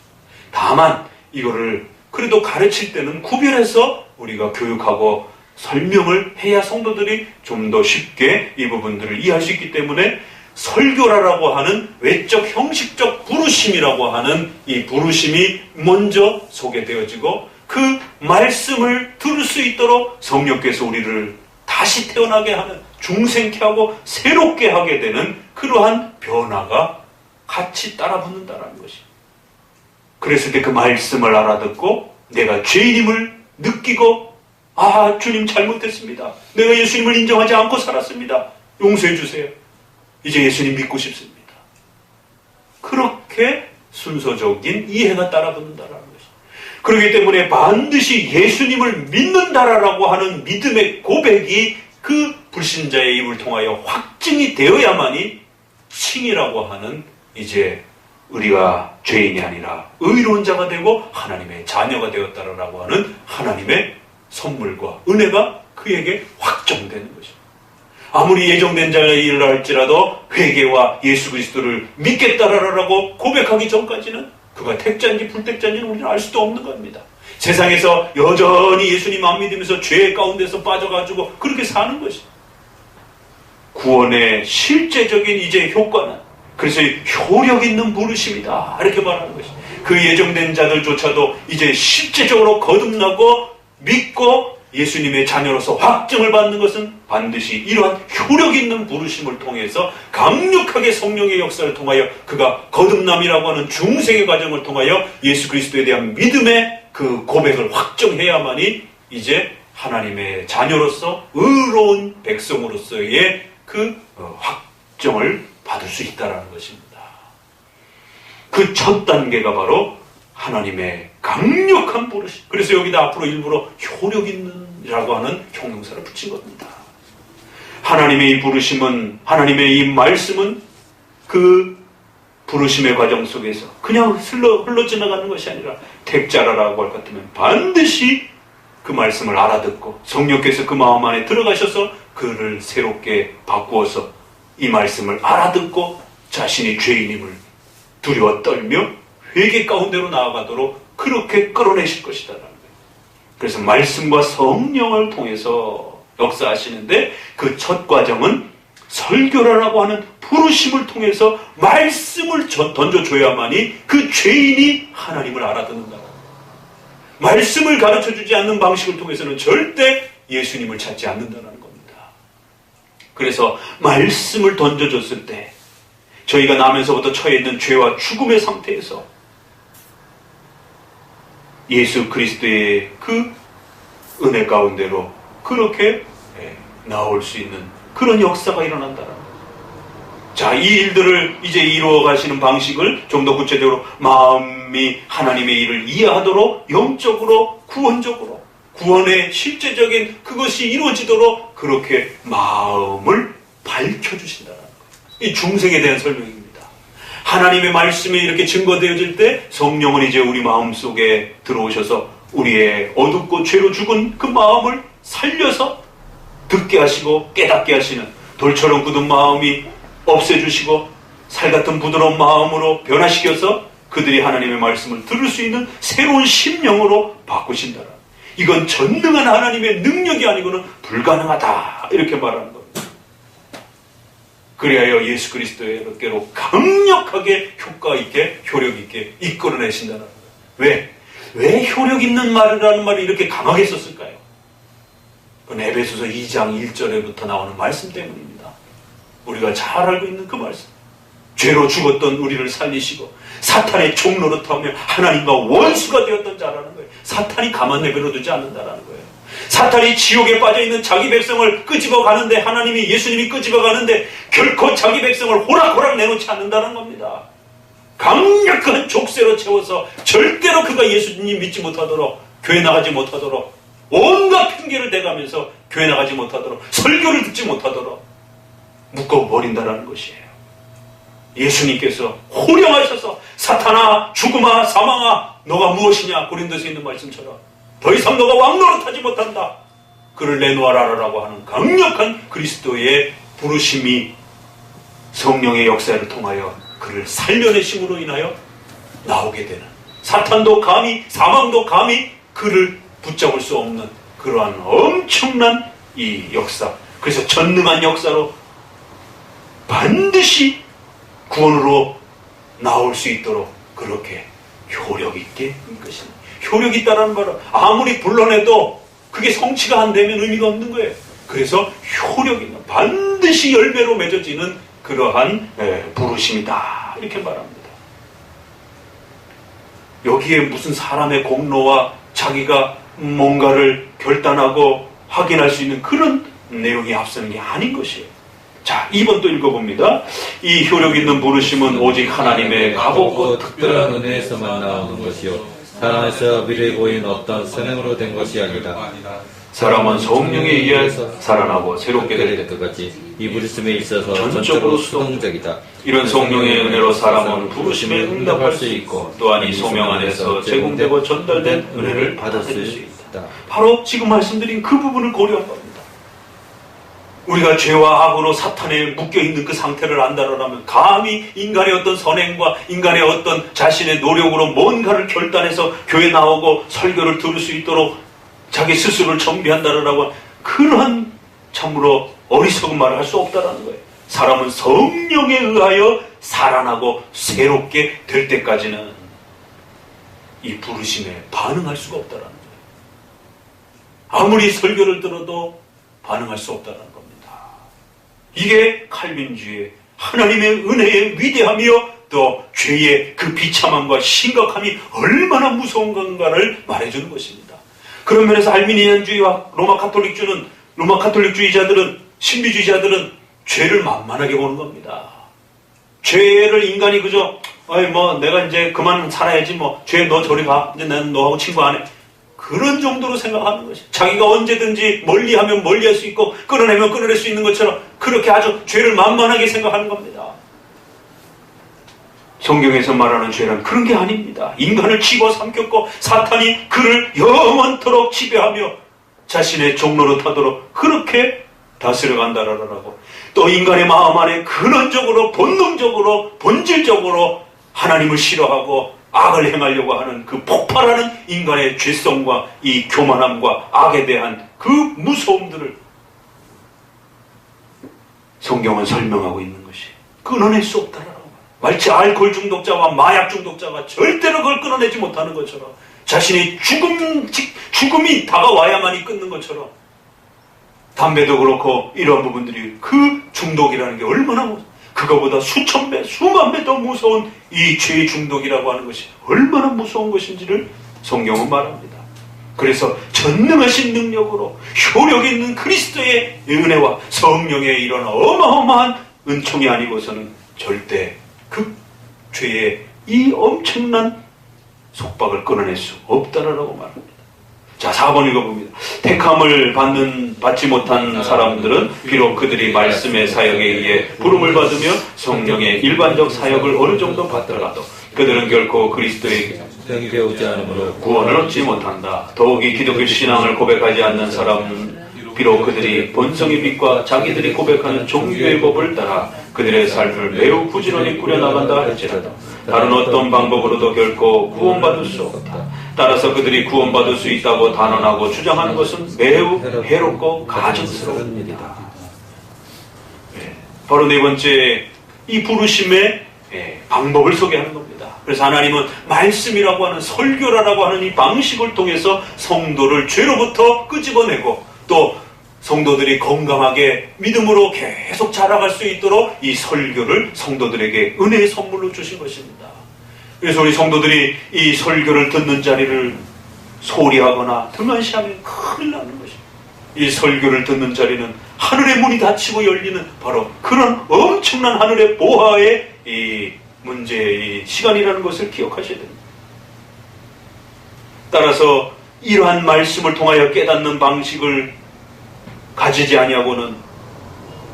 다만 이거를 그래도 가르칠 때는 구별해서 우리가 교육하고 설명을 해야 성도들이 좀 더 쉽게 이 부분들을 이해할 수 있기 때문에 설교라고 하는 외적 형식적 부르심이라고 하는 이 부르심이 먼저 소개되어지고 그 말씀을 들을 수 있도록 성령께서 우리를 다시 태어나게 하는 중생케 하고 새롭게 하게 되는 그러한 변화가 같이 따라붙는다는 것입니다. 그랬을 때 그 말씀을 알아듣고 내가 죄인임을 느끼고 주님 잘못했습니다. 내가 예수님을 인정하지 않고 살았습니다. 용서해 주세요. 이제 예수님 믿고 싶습니다. 그렇게 순서적인 이해가 따라붙는다라는 것입니다. 그렇기 때문에 반드시 예수님을 믿는다라고 하는 믿음의 고백이 그 불신자의 입을 통하여 확증이 되어야만이 칭이라고 하는 이제 우리가 죄인이 아니라 의로운 자가 되고 하나님의 자녀가 되었다라고 하는 하나님의 선물과 은혜가 그에게 확정되는 것입니다. 아무리 예정된 자의 일을 할지라도 회개와 예수 그리스도를 믿겠다라고 고백하기 전까지는 그가 택자인지 불택자인지는 우리는 알 수도 없는 겁니다. 세상에서 여전히 예수님 안 믿으면서 죄 가운데서 빠져가지고 그렇게 사는 것이 구원의 실제적인 이제 효과는 그래서 효력 있는 부르심이다 이렇게 말하는 것이 그 예정된 자들조차도 이제 실제적으로 거듭나고 믿고 예수님의 자녀로서 확증을 받는 것은 반드시 이러한 효력 있는 부르심을 통해서 강력하게 성령의 역사를 통하여 그가 거듭남이라고 하는 중생의 과정을 통하여 예수 그리스도에 대한 믿음의 그 고백을 확정해야만이 이제 하나님의 자녀로서 의로운 백성으로서의 그 확정을 받을 수 있다는 것입니다. 그 첫 단계가 바로 하나님의 강력한 부르심. 그래서 여기다 앞으로 일부러 효력 있는이라고 하는 형용사를 붙인 겁니다. 하나님의 이 부르심은, 하나님의 이 말씀은 그 부르심의 과정 속에서 그냥 흘러 지나가는 것이 아니라 택자라고 할 것 같으면 반드시 그 말씀을 알아듣고 성령께서 그 마음 안에 들어가셔서 그를 새롭게 바꾸어서 이 말씀을 알아듣고 자신이 죄인임을 두려워 떨며 회개 가운데로 나아가도록 그렇게 끌어내실 것이다. 그래서 말씀과 성령을 통해서 역사하시는데 그 첫 과정은 설교라고 하는 부르심을 통해서 말씀을 던져줘야만이 그 죄인이 하나님을 알아듣는다. 말씀을 가르쳐주지 않는 방식을 통해서는 절대 예수님을 찾지 않는다는 겁니다. 그래서 말씀을 던져줬을 때 저희가 나면서부터 처해 있는 죄와 죽음의 상태에서 예수 그리스도의 그 은혜 가운데로 그렇게 나올 수 있는 그런 역사가 일어난다는 거예요. 자, 이 일들을 이제 이루어 가시는 방식을 좀 더 구체적으로 마음이 하나님의 일을 이해하도록 영적으로 구원적으로 구원의 실제적인 그것이 이루어지도록 그렇게 마음을 밝혀주신다는 거예요. 이 중생에 대한 설명입니다. 하나님의 말씀이 이렇게 증거되어질 때 성령은 이제 우리 마음속에 들어오셔서 우리의 어둡고 죄로 죽은 그 마음을 살려서 듣게 하시고 깨닫게 하시는 돌처럼 굳은 마음이 없애주시고 살같은 부드러운 마음으로 변화시켜서 그들이 하나님의 말씀을 들을 수 있는 새로운 심령으로 바꾸신다라. 이건 전능한 하나님의 능력이 아니고는 불가능하다, 이렇게 말하는 겁니다. 그리하여 예수 그리스도의 어깨로 강력하게 효과 있게 효력 있게 이끌어내신다는 거예요. 왜 효력 있는 말이라는 말을 이렇게 강하게 썼을까요? 그건 에베소서 2장 1절에부터 나오는 말씀 때문입니다. 우리가 잘 알고 있는 그 말씀. 죄로 죽었던 우리를 살리시고 사탄의 종노릇하며 하나님과 원수가 되었던 자라는 거예요. 사탄이 가만 내버려두지 않는다라는 거예요. 사탄이 지옥에 빠져있는 자기 백성을 끄집어 가는데, 하나님이 예수님이 끄집어 가는데 결코 자기 백성을 호락호락 내놓지 않는다는 겁니다. 강력한 족쇄로 채워서 절대로 그가 예수님 믿지 못하도록, 교회 나가지 못하도록, 온갖 핑계를 대가면서 교회 나가지 못하도록, 설교를 듣지 못하도록 묶어버린다라는 것이에요. 예수님께서 호령하셔서 사탄아, 죽음아, 사망아, 너가 무엇이냐, 고린도서에 있는 말씀처럼 더 이상 너가 왕노릇하지 못한다, 그를 내놓아라라고 하는 강력한 그리스도의 부르심이 성령의 역사를 통하여 그를 살려내심으로 인하여 나오게 되는, 사탄도 감히, 사망도 감히 그를 붙잡을 수 없는 그러한 엄청난 이 역사. 그래서 전능한 역사로 반드시 구원으로 나올 수 있도록 그렇게 효력 있게 한 것입니다. 효력 있다는 말은 아무리 불러내도 그게 성취가 안 되면 의미가 없는 거예요. 그래서 효력 있는, 반드시 열매로 맺어지는 그러한 부르심이다, 이렇게 말합니다. 여기에 무슨 사람의 공로와 자기가 뭔가를 결단하고 확인할 수 있는 그런 내용이 앞서는 게 아닌 것이에요. 자, 2번 또 읽어봅니다. 이 효력 있는 부르심은 오직 하나님의 가보고 특별한 은혜에서만 나오는 것이요, 사람에서 미래에 보인 어떤 선행으로 된 것이 아니다. 사람은 성령에 의해 살아나고 새롭게 될 때까지 이 부르심에 있어서 전적으로 전적으로 수동적이다. 이런 성령의 은혜로 사람은 부르심에 응답할 수 있고, 또한 이 소명 안에서 제공되고 전달된 은혜를 받을 수 있다. 바로 지금 말씀드린 그 부분을 고려한 겁니다. 우리가 죄와 악으로 사탄에 묶여있는 그 상태를 안다라면 감히 인간의 어떤 선행과 인간의 어떤 자신의 노력으로 뭔가를 결단해서 교회 나오고 설교를 들을 수 있도록 자기 스스로를 정비한다라고, 그러한 참으로 어리석은 말을 할 수 없다라는 거예요. 사람은 성령에 의하여 살아나고 새롭게 될 때까지는 이 부르심에 반응할 수가 없다라는 거예요. 아무리 설교를 들어도 반응할 수 없다는 겁니다. 이게 칼빈주의 하나님의 은혜의 위대함이요, 또 죄의 그 비참함과 심각함이 얼마나 무서운 건가를 말해주는 것입니다. 그런 면에서 알미니안주의와 로마 카톨릭주의자들은, 신비주의자들은 죄를 만만하게 보는 겁니다. 죄를 인간이 그저 내가 이제 그만 살아야지, 죄 너 저리 가, 이제 난 너하고 친구 안 해, 그런 정도로 생각하는 것이, 자기가 언제든지 멀리하면 멀리할 수 있고 끊어내면 끊어낼 수 있는 것처럼 그렇게 아주 죄를 만만하게 생각하는 겁니다. 성경에서 말하는 죄란 그런 게 아닙니다. 인간을 집어삼켰고 사탄이 그를 영원토록 지배하며 자신의 종로로 타도록 그렇게 다스려간다라고, 또 인간의 마음 안에 근원적으로, 본능적으로, 본질적으로 하나님을 싫어하고 악을 행하려고 하는 그 폭발하는 인간의 죄성과 이 교만함과 악에 대한 그 무서움들을 성경은 설명하고 있는 것이, 끊어낼 수 없다라고. 마치 알코올 중독자와 마약 중독자가 절대로 그걸 끊어내지 못하는 것처럼, 자신의 죽음이 다가와야만이 끊는 것처럼, 담배도 그렇고 이런 부분들이, 그 중독이라는 게 얼마나 그거보다 수천 배, 수만 배 더 무서운 이 죄의 중독이라고 하는 것이 얼마나 무서운 것인지를 성경은 말합니다. 그래서 전능하신 능력으로 효력 있는 그리스도의 은혜와 성령의 이런 어마어마한 은총이 아니고서는 절대 그 죄의 이 엄청난 속박을 끊어낼 수 없다라고 말합니다. 자, 4번 읽어봅니다. 택함을 받지 못한 사람들은 비록 그들이 말씀의 사역에 의해 부름을 받으며 성령의 일반적 사역을 어느 정도 받더라도 그들은 결코 그리스도의 배우지 않으므로 구원을 얻지 못한다. 더욱이 기독교 신앙을 고백하지 않는 사람은 비록 그들이 본성의 빛과 자기들이 고백하는 종교의 법을 따라 그들의 삶을 매우 부지런히 꾸려나간다 할지라도 다른 어떤 방법으로도 결코 구원받을 수 없다. 따라서 그들이 구원받을 수 있다고 단언하고 주장하는 것은 매우 해롭고 가증스러운 일이다. 바로 네 번째, 이 부르심의 방법을 소개하는 겁니다. 그래서 하나님은 말씀이라고 하는, 설교라고 하는 이 방식을 통해서 성도를 죄로부터 끄집어내고 또 성도들이 건강하게 믿음으로 계속 자라갈 수 있도록 이 설교를 성도들에게 은혜의 선물로 주신 것입니다. 그래서 우리 성도들이 이 설교를 듣는 자리를 소홀히 하거나 등한시하면 큰일 나는 것입니다. 이 설교를 듣는 자리는 하늘의 문이 닫히고 열리는 바로 그런 엄청난 하늘의 보화의 이 문제의 시간이라는 것을 기억하셔야 됩니다. 따라서 이러한 말씀을 통하여 깨닫는 방식을 가지지 아니하고는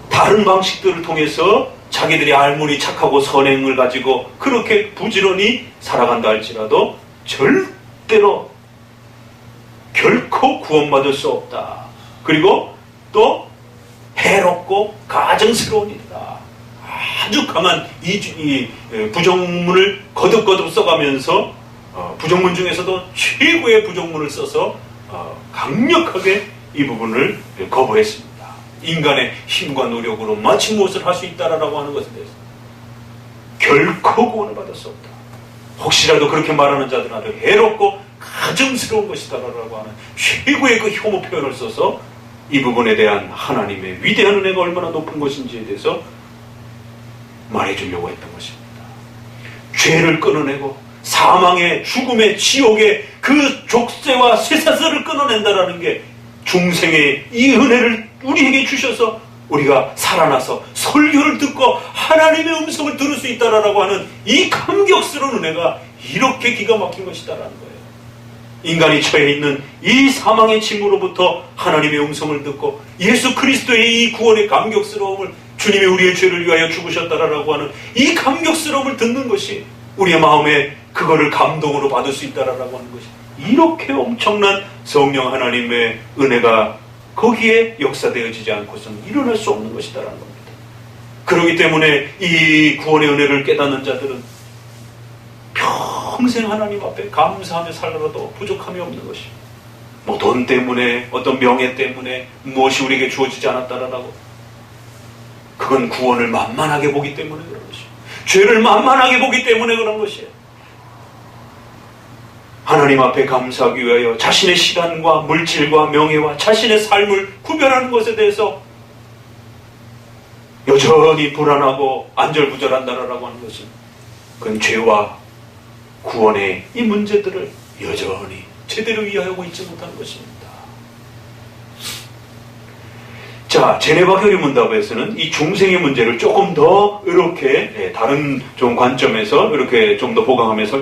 다른 방식들을 통해서 자기들이 알무리 착하고 선행을 가지고 그렇게 부지런히 살아간다 할지라도 절대로 결코 구원받을 수 없다. 그리고 또 해롭고 가증스러운 일이다. 아주 강한 이 부정문을 거듭거듭 써가면서 부정문 중에서도 최고의 부정문을 써서 강력하게 이 부분을 거부했습니다. 인간의 힘과 노력으로 마치 무엇을 할 수 있다라고 하는 것에 대해서 결코 구원을 받을 수 없다. 혹시라도 그렇게 말하는 자들은 아주 해롭고 가증스러운 것이다라고 하는 최고의 그 혐오 표현을 써서 이 부분에 대한 하나님의 위대한 은혜가 얼마나 높은 것인지에 대해서 말해주려고 했던 것입니다. 죄를 끊어내고 사망의, 죽음의, 지옥의 그 족쇄와 쇠사슬을 끊어낸다라는 게 중생의 이 은혜를 우리에게 주셔서 우리가 살아나서 설교를 듣고 하나님의 음성을 들을 수 있다라고 하는 이 감격스러운 은혜가 이렇게 기가 막힌 것이다라는 거예요. 인간이 처해 있는 이 사망의 짐으로부터 하나님의 음성을 듣고 예수 그리스도의 이 구원의 감격스러움을, 주님이 우리의 죄를 위하여 죽으셨다라고 하는 이 감격스러움을 듣는 것이 우리의 마음에 그거를 감동으로 받을 수 있다라고 하는 것이, 이렇게 엄청난 성령 하나님의 은혜가 거기에 역사되어지지 않고서는 일어날 수 없는 것이다라는 겁니다. 그렇기 때문에 이 구원의 은혜를 깨닫는 자들은 평생 하나님 앞에 감사하며 살더라도 부족함이 없는 것입니다. 뭐 돈 때문에, 어떤 명예 때문에 무엇이 우리에게 주어지지 않았다라고, 그건 구원을 만만하게 보기 때문에 그런 것이에요. 죄를 만만하게 보기 때문에 그런 것이에요. 하나님 앞에 감사하기 위하여 자신의 시간과 물질과 명예와 자신의 삶을 구별하는 것에 대해서 여전히 불안하고 안절부절한다라고 하는 것은, 그건 죄와 구원의 이 문제들을 여전히 제대로 이해하고 있지 못하는 것입니다. 자, 제네바 교리문답에서는 이 중생의 문제를 조금 더 이렇게 다른 좀 관점에서 이렇게 좀 더 보강하면서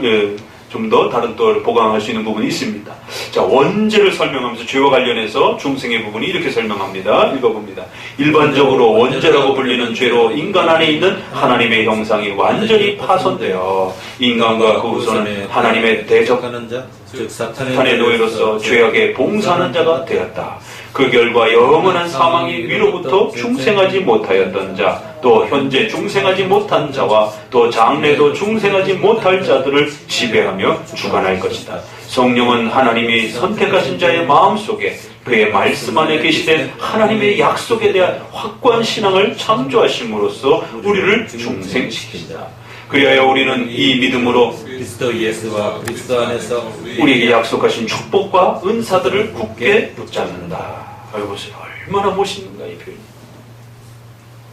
좀 더 다른 또 보강할 수 있는 부분이 있습니다. 자, 원죄를 설명하면서 죄와 관련해서 중생의 부분이 이렇게 설명합니다. 읽어봅니다. 일반적으로 원죄라고 불리는 죄로 인간 안에 있는 하나님의 형상이 완전히 파손되어 인간과 그 후손은 하나님의 대적하는 자, 즉 사탄의 노예로서 죄악에 봉사하는 자가 되었다. 그 결과 영원한 사망이 위로부터 중생하지 못하였던 자, 또 현재 중생하지 못한 자와 또 장래도 중생하지 못할 자들을 지배하며 주관할 것이다. 성령은 하나님이 선택하신 자의 마음속에 그의 말씀 안에 계시된 하나님의 약속에 대한 확고한 신앙을 창조하심으로써 우리를 중생시킨다. 그리하여 우리는 이 믿음으로 그리스도 예수와 그리스도 안에서 우리에게 약속하신 축복과 은사들을 굳게 붙잡는다. 보세요. 얼마나 멋있는가 이 표현.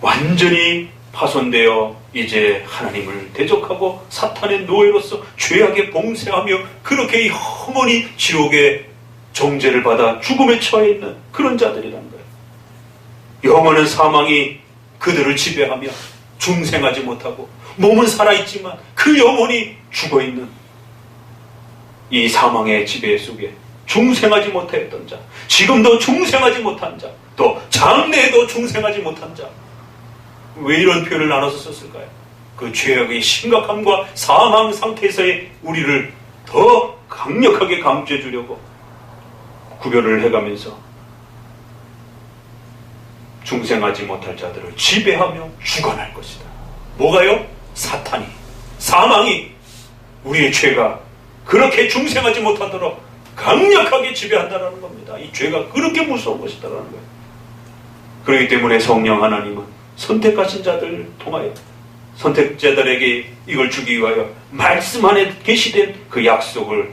완전히 파손되어 이제 하나님을 대적하고 사탄의 노예로서 죄악에 봉쇄하며 그렇게 이 험하니 지옥의 정죄를 받아 죽음에 처해 있는 그런 자들이란 거예요. 영원한 사망이 그들을 지배하며 중생하지 못하고 몸은 살아있지만 그 영혼이 죽어있는 이 사망의 지배 속에 중생하지 못했던 자, 지금도 중생하지 못한 자, 또 장래에도 중생하지 못한 자. 왜 이런 표현을 나눠서 썼을까요? 그 죄악의 심각함과 사망 상태에서의 우리를 더 강력하게 감죄해 주려고 구별을 해가면서 중생하지 못할 자들을 지배하며 주관할 것이다. 뭐가요? 사탄이, 사망이, 우리의 죄가 그렇게 중생하지 못하도록 강력하게 지배한다는 겁니다. 이 죄가 그렇게 무서운 것이다라는 거예요. 그렇기 때문에 성령 하나님은 선택하신 자들을 통하여 선택자들에게 이걸 주기 위하여 말씀 안에 계시된 그 약속을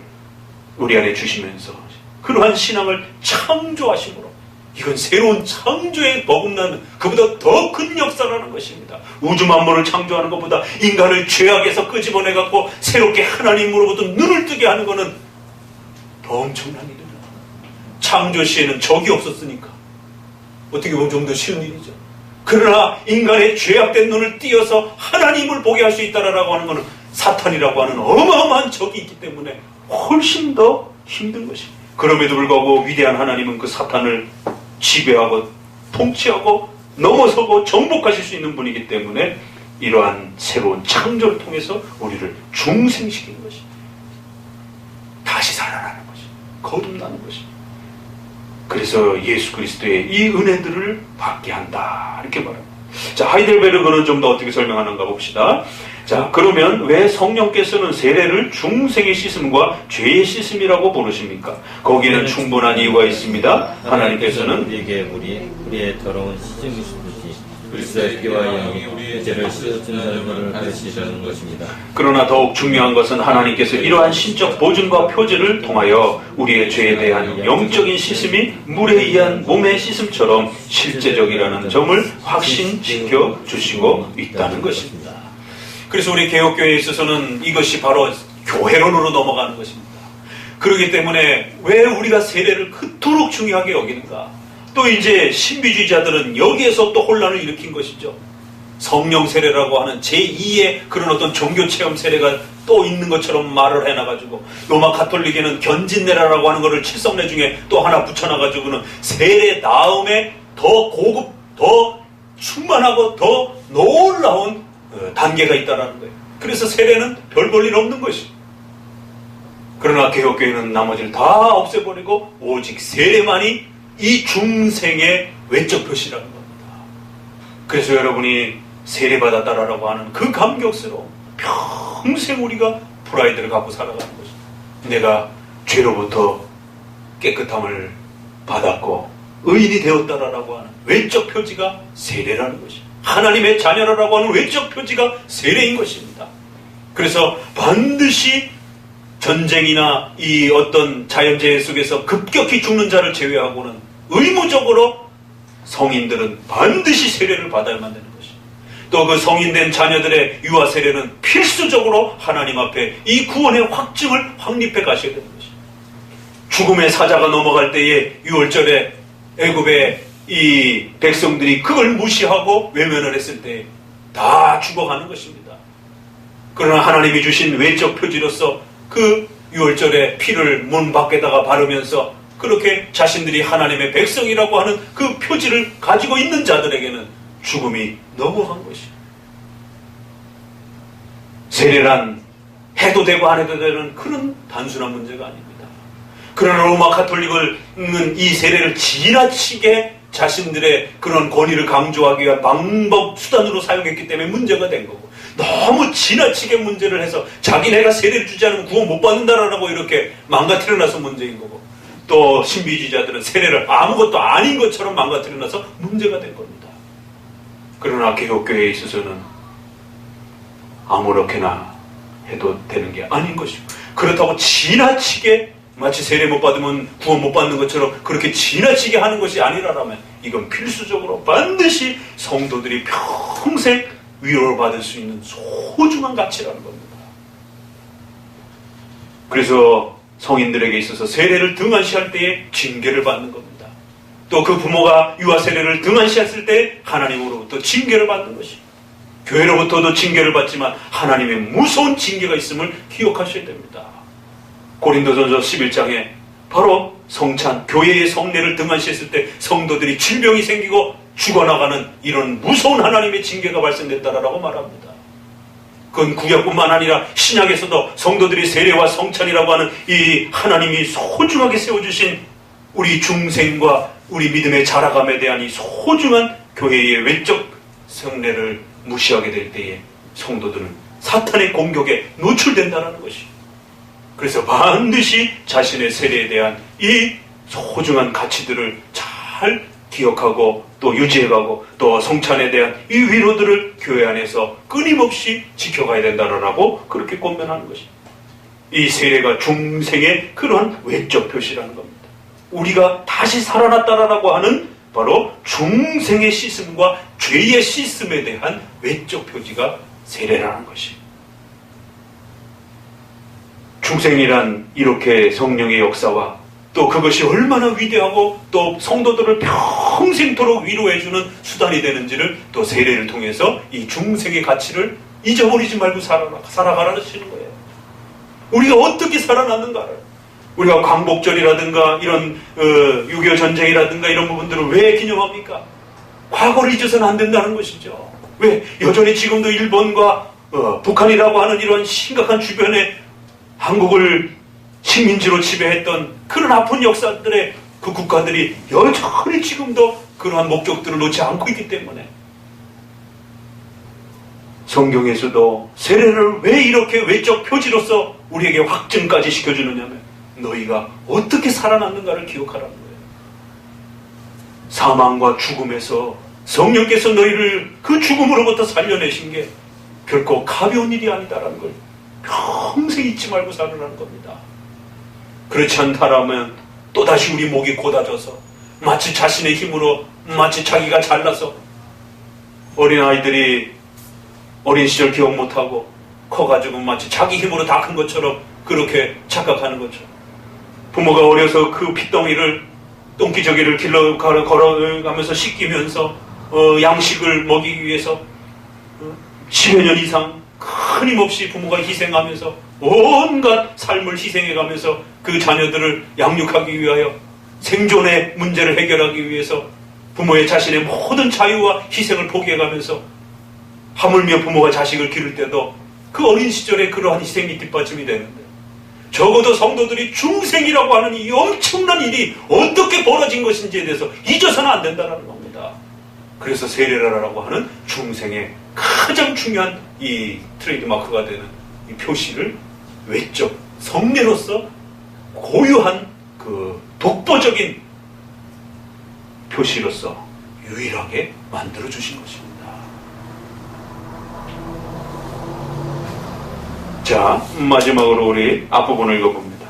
우리 안에 주시면서 그러한 신앙을 창조하심으로 이건 새로운 창조에 버금나는 그보다 더 큰 역사라는 것입니다. 우주 만물을 창조하는 것보다 인간을 죄악에서 끄집어내갖고 새롭게 하나님으로부터 눈을 뜨게 하는 것은 더 엄청난 일이다. 창조 시에는 적이 없었으니까 어떻게 보면 좀 더 쉬운 일이죠. 그러나 인간의 죄악된 눈을 띄어서 하나님을 보게 할 수 있다라고 하는 것은 사탄이라고 하는 어마어마한 적이 있기 때문에 훨씬 더 힘든 것입니다. 그럼에도 불구하고 위대한 하나님은 그 사탄을 지배하고 통치하고 넘어서고 정복하실 수 있는 분이기 때문에 이러한 새로운 창조를 통해서 우리를 중생시키는 것입니다. 다시 살아나는 것입니다. 거듭나는 것입니다. 그래서 예수 그리스도의 이 은혜들을 받게 한다 이렇게 말합니다. 자, 하이델베르그는 좀 더 어떻게 설명하는가 봅시다. 자, 그러면 왜 성령께서는 세례를 중생의 씻음과 죄의 씻음이라고 부르십니까? 거기에는 충분한 이유가 있습니다. 하나님께서는 우리에게 우리의 더러운 씻음이시듯이 그리스도의 피와 영이 우리의 죄를 씻어준다는 것을 가르치시는 것입니다. 그러나 더욱 중요한 것은 하나님께서 이러한 신적 보증과 표제를 통하여 우리의 죄에 대한 영적인 씻음이 물에 의한 몸의 씻음처럼 실제적이라는 점을 확신시켜 주시고 있다는 것입니다. 그래서 우리 개혁교회에 있어서는 이것이 바로 교회론으로 넘어가는 것입니다. 그렇기 때문에 왜 우리가 세례를 그토록 중요하게 여기는가? 또 이제 신비주의자들은 여기에서 또 혼란을 일으킨 것이죠. 성령 세례라고 하는 제2의 그런 어떤 종교체험 세례가 또 있는 것처럼 말을 해놔가지고 로마 가톨릭에는 견진내라라고 하는 것을 칠성례 중에 또 하나 붙여놔가지고는 세례 다음에 더 고급, 더 충만하고 더 놀라운 단계가 있다라는 거예요. 그래서 세례는 별 볼 일 없는 것이죠. 그러나 개혁교회는 나머지를 다 없애버리고 오직 세례만이 이 중생의 외적 표시라는 겁니다. 그래서 여러분이 세례받았다라고 하는 그 감격스러움, 평생 우리가 프라이드를 갖고 살아가는 것입니다. 내가 죄로부터 깨끗함을 받았고 의인이 되었다라고 하는 외적 표지가 세례라는 것입니다. 하나님의 자녀라고 하는 외적 표지가 세례인 것입니다. 그래서 반드시 전쟁이나 이 어떤 자연재해 속에서 급격히 죽는 자를 제외하고는 의무적으로 성인들은 반드시 세례를 받아야만 되는 것입니다. 또 그 성인된 자녀들의 유아 세례는 필수적으로 하나님 앞에 이 구원의 확증을 확립해 가셔야 되는 것입니다. 죽음의 사자가 넘어갈 때에 6월절에 애굽의 이 백성들이 그걸 무시하고 외면을 했을 때 다 죽어가는 것입니다. 그러나 하나님이 주신 외적 표지로서 그 6월절에 피를 문 밖에다가 바르면서 그렇게 자신들이 하나님의 백성이라고 하는 그 표지를 가지고 있는 자들에게는 죽음이 넘어간 것입니다. 세례란 해도 되고 안 해도 되는 그런 단순한 문제가 아닙니다. 그러나 로마 가톨릭은 이 세례를 지나치게 자신들의 그런 권위를 강조하기 위한 방법, 수단으로 사용했기 때문에 문제가 된 거고, 너무 지나치게 문제를 해서 자기네가 세례를 주지 않으면 구원 못 받는다라고 이렇게 망가뜨려놔서 문제인 거고, 또 신비주의자들은 세례를 아무것도 아닌 것처럼 망가뜨려놔서 문제가 된 겁니다. 그러나 개혁교회에 있어서는 아무렇게나 해도 되는 게 아닌 것이고, 그렇다고 지나치게 마치 세례 못 받으면 구원 못 받는 것처럼 그렇게 지나치게 하는 것이 아니라면 이건 필수적으로 반드시 성도들이 평생 위로를 받을 수 있는 소중한 가치라는 겁니다. 그래서 성인들에게 있어서 세례를 등한시할 때에 징계를 받는 겁니다. 또 그 부모가 유아 세례를 등한시했을 때 하나님으로부터 징계를 받는 것입니다. 교회로부터도 징계를 받지만 하나님의 무서운 징계가 있음을 기억하셔야 됩니다. 고린도전서 11장에 바로 성찬, 교회의 성례를 등한시했을 때 성도들이 질병이 생기고 죽어나가는 이런 무서운 하나님의 징계가 발생됐다라고 말합니다. 그건 구약뿐만 아니라 신약에서도 성도들이 세례와 성찬이라고 하는 이 하나님이 소중하게 세워주신 우리 중생과 우리 믿음의 자라감에 대한 이 소중한 교회의 외적 성례를 무시하게 될 때에 성도들은 사탄의 공격에 노출된다는 것이. 그래서 반드시 자신의 세례에 대한 이 소중한 가치들을 잘 기억하고 또 유지해가고 또 성찬에 대한 이 위로들을 교회 안에서 끊임없이 지켜가야 된다라고 그렇게 권면하는 것입니다. 이 세례가 중생의 그러한 외적 표시라는 겁니다. 우리가 다시 살아났다라고 하는 바로 중생의 씻음과 죄의 씻음에 대한 외적 표지가 세례라는 것입니다. 중생이란 이렇게 성령의 역사와 또 그것이 얼마나 위대하고 또 성도들을 평생토록 위로해주는 수단이 되는지를 또 세례를 통해서 이 중생의 가치를 잊어버리지 말고 살아가라시는 거예요. 우리가 어떻게 살아났는가를, 우리가 광복절이라든가 이런 6.25 전쟁이라든가 이런 부분들을 왜 기념합니까? 과거를 잊어서는 안 된다는 것이죠. 왜 여전히 지금도 일본과 북한이라고 하는 이런 심각한 주변에 한국을 식민지로 지배했던 그런 아픈 역사들의 그 국가들이 여전히 지금도 그러한 목적들을 놓지 않고 있기 때문에 성경에서도 세례를 왜 이렇게 외적 표지로서 우리에게 확증까지 시켜주느냐면 너희가 어떻게 살아났는가를 기억하라는 거예요. 사망과 죽음에서 성령께서 너희를 그 죽음으로부터 살려내신 게 결코 가벼운 일이 아니다라는 걸 평생 잊지 말고 살으라는 겁니다. 그렇지 않다라면 또다시 우리 목이 곧아져서 마치 자신의 힘으로 마치 자기가 잘나서 어린아이들이 어린 시절 기억 못하고 커가지고 마치 자기 힘으로 다 큰 것처럼 그렇게 착각하는 것처럼 부모가 어려서 그 핏덩이를 똥기저귀를 길러 걸어가면서 씻기면서 양식을 먹이기 위해서 10여 년 이상 끊임없이 부모가 희생하면서 온갖 삶을 희생해가면서 그 자녀들을 양육하기 위하여 생존의 문제를 해결하기 위해서 부모의 자신의 모든 자유와 희생을 포기해가면서 하물며 부모가 자식을 기를 때도 그 어린 시절에 그러한 희생이 뒷받침이 되는데 적어도 성도들이 중생이라고 하는 이 엄청난 일이 어떻게 벌어진 것인지에 대해서 잊어서는 안 된다는 겁니다. 그래서 세례라고 하는 중생의 가장 중요한 이 트레이드마크가 되는 이 표시를 외적 성례로서 고유한 그 독보적인 표시로서 유일하게 만들어 주신 것입니다. 자, 마지막으로 우리 앞부분을 읽어봅니다.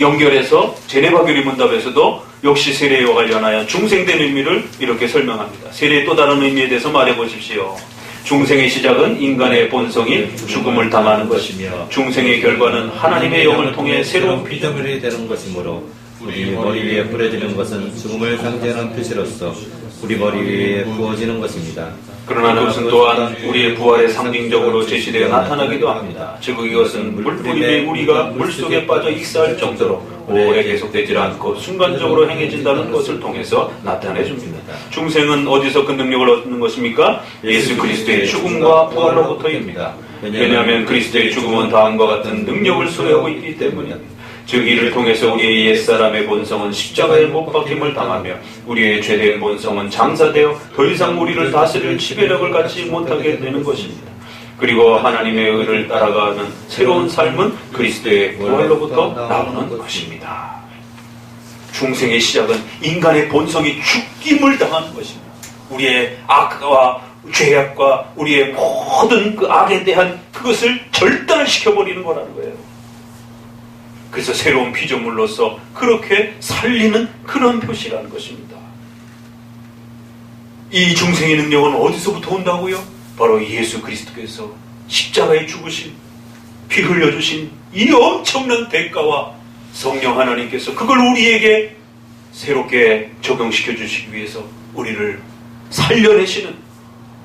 연결해서 제네바 교리 문답에서도 역시 세례와 관련하여 중생된 의미를 이렇게 설명합니다. 세례의 또 다른 의미에 대해서 말해보십시오. 중생의 시작은 인간의 본성인 죽음을 당하는 것이며 중생의 결과는 하나님의 영을 통해 새로운 피조물이 되는 것이므로 우리 머리 위에 뿌려지는 것은 죽음을 상징하는 표시로서 우리 머리 위에 부어지는 것입니다. 그러나 그것은 또한 우리의 부활에 상징적으로 제시되어 나타나기도 합니다. 즉 이것은 물뿌림에 우리가 물속에 빠져 익사할 정도로 오래 계속되지 않고 순간적으로 행해진다는 것을 통해서 나타내줍니다. 중생은 어디서 그 능력을 얻는 것입니까? 예수 그리스도의 죽음과 부활로부터입니다. 왜냐하면 그리스도의 죽음은 다음과 같은 능력을 소유하고 있기 때문입니다. 즉 이를 통해서 우리의 옛사람의 본성은 십자가에 못 박힘을 당하며 우리의 죄된 본성은 장사되어 더 이상 우리를 다스릴 지배력을 갖지 못하게 되는 것입니다. 그리고 하나님의 의를 따라가는 새로운 삶은 그리스도의 부활로부터 나오는 것입니다. 중생의 시작은 인간의 본성이 죽임을 당하는 것입니다. 우리의 악과 죄악과 우리의 모든 그 악에 대한 그것을 절단시켜버리는 거라는 거예요. 그래서 새로운 피조물로서 그렇게 살리는 그런 표시라는 것입니다. 이 중생의 능력은 어디서부터 온다고요? 바로 예수 그리스도께서 십자가에 죽으신, 피 흘려주신 이 엄청난 대가와 성령 하나님께서 그걸 우리에게 새롭게 적용시켜 주시기 위해서 우리를 살려내시는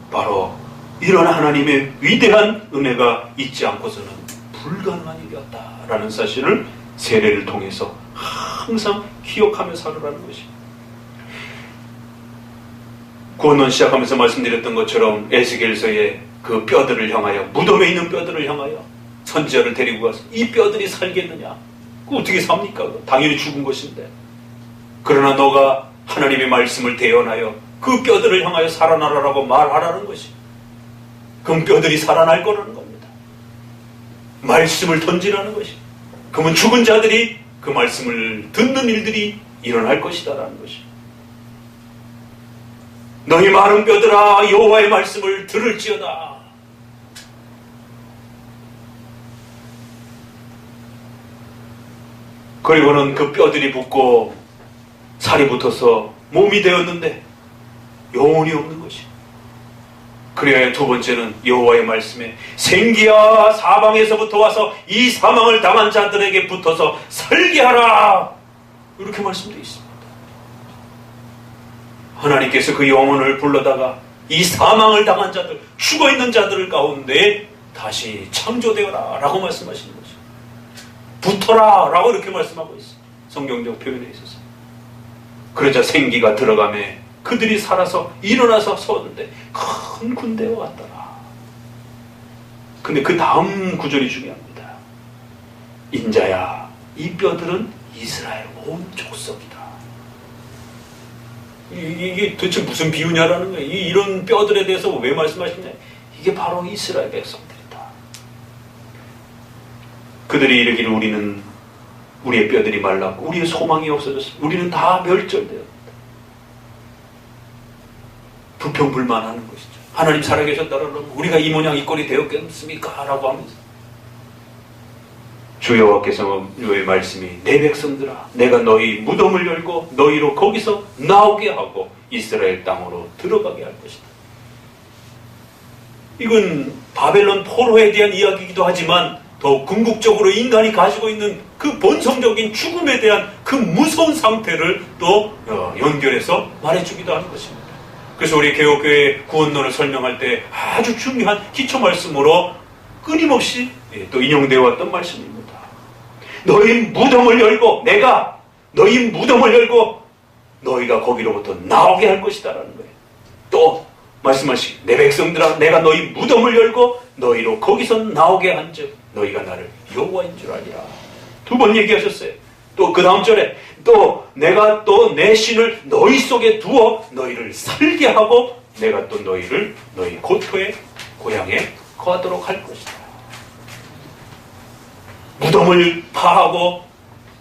바로 이런 하나님의 위대한 은혜가 있지 않고서는 불가능한 일이었다라는 사실을 세례를 통해서 항상 기억하며 살으라는 것입니다. 구원론 시작하면서 말씀드렸던 것처럼 에스겔서의 그 뼈들을 향하여, 무덤에 있는 뼈들을 향하여 선지자를 데리고 가서 이 뼈들이 살겠느냐? 그거 어떻게 삽니까? 당연히 죽은 것인데. 그러나 너가 하나님의 말씀을 대언하여 그 뼈들을 향하여 살아나라라고 말하라는 것이. 그럼 뼈들이 살아날 거라는 겁니다. 말씀을 던지라는 것이. 그러면 죽은 자들이 그 말씀을 듣는 일들이 일어날 것이다라는 것이. 너희 마른 뼈들아 여호와의 말씀을 들을지어다. 그리고는 그 뼈들이 붙고 살이 붙어서 몸이 되었는데 영혼이 없는 것이. 그래야 두 번째는 여호와의 말씀에 생기야 사방에서부터 와서 이 사망을 당한 자들에게 붙어서 살게하라 이렇게 말씀되어 있습니다. 하나님께서 그 영혼을 불러다가 이 사망을 당한 자들, 죽어있는 자들 가운데 다시 창조되어라 라고 말씀하시는 거죠. 붙어라 라고 이렇게 말씀하고 있어요. 성경적 표현에 있어서. 그러자 생기가 들어가매 그들이 살아서 일어나서 섰는데 큰 군대와 같더라. 근데 그 다음 구절이 중요합니다. 인자야 이 뼈들은 이스라엘 온 족속이다. 이게 도대체 무슨 비유냐라는 거예요. 이런 뼈들에 대해서 왜 말씀하시냐. 이게 바로 이스라엘 백성들이다. 그들이 이르기를 우리의 뼈들이 말랐고 우리의 소망이 없어졌습니다. 우리는 다 멸절되었다. 불평불만하는 것이죠. 하나님 살아계셨다라면 우리가 이 모양 이 꼴이 되었겠습니까? 라고 하면서 주 여호와의 말씀이 내 백성들아 내가 너희 무덤을 열고 너희로 거기서 나오게 하고 이스라엘 땅으로 들어가게 할 것이다. 이건 바벨론 포로에 대한 이야기이기도 하지만 더 궁극적으로 인간이 가지고 있는 그 본성적인 죽음에 대한 그 무서운 상태를 또 연결해서 말해주기도 하는 것입니다. 그래서 우리 개혁교회 구원론을 설명할 때 아주 중요한 기초 말씀으로 끊임없이 또 인용되어 왔던 말씀입니다. 너희 무덤을 열고 내가 너희 무덤을 열고 너희가 거기로부터 나오게 할 것이다 라는 거예요. 또 말씀하시기 내 백성들아 내가 너희 무덤을 열고 너희로 거기서 나오게 한즉 너희가 나를 여호와인 줄 알리라. 두 번 얘기하셨어요. 또 그 다음 절에 또 내가 또 내 신을 너희 속에 두어 너희를 살게 하고 내가 또 너희를 너희 고토의 고향에 거하도록 할 것이다. 무덤을 파하고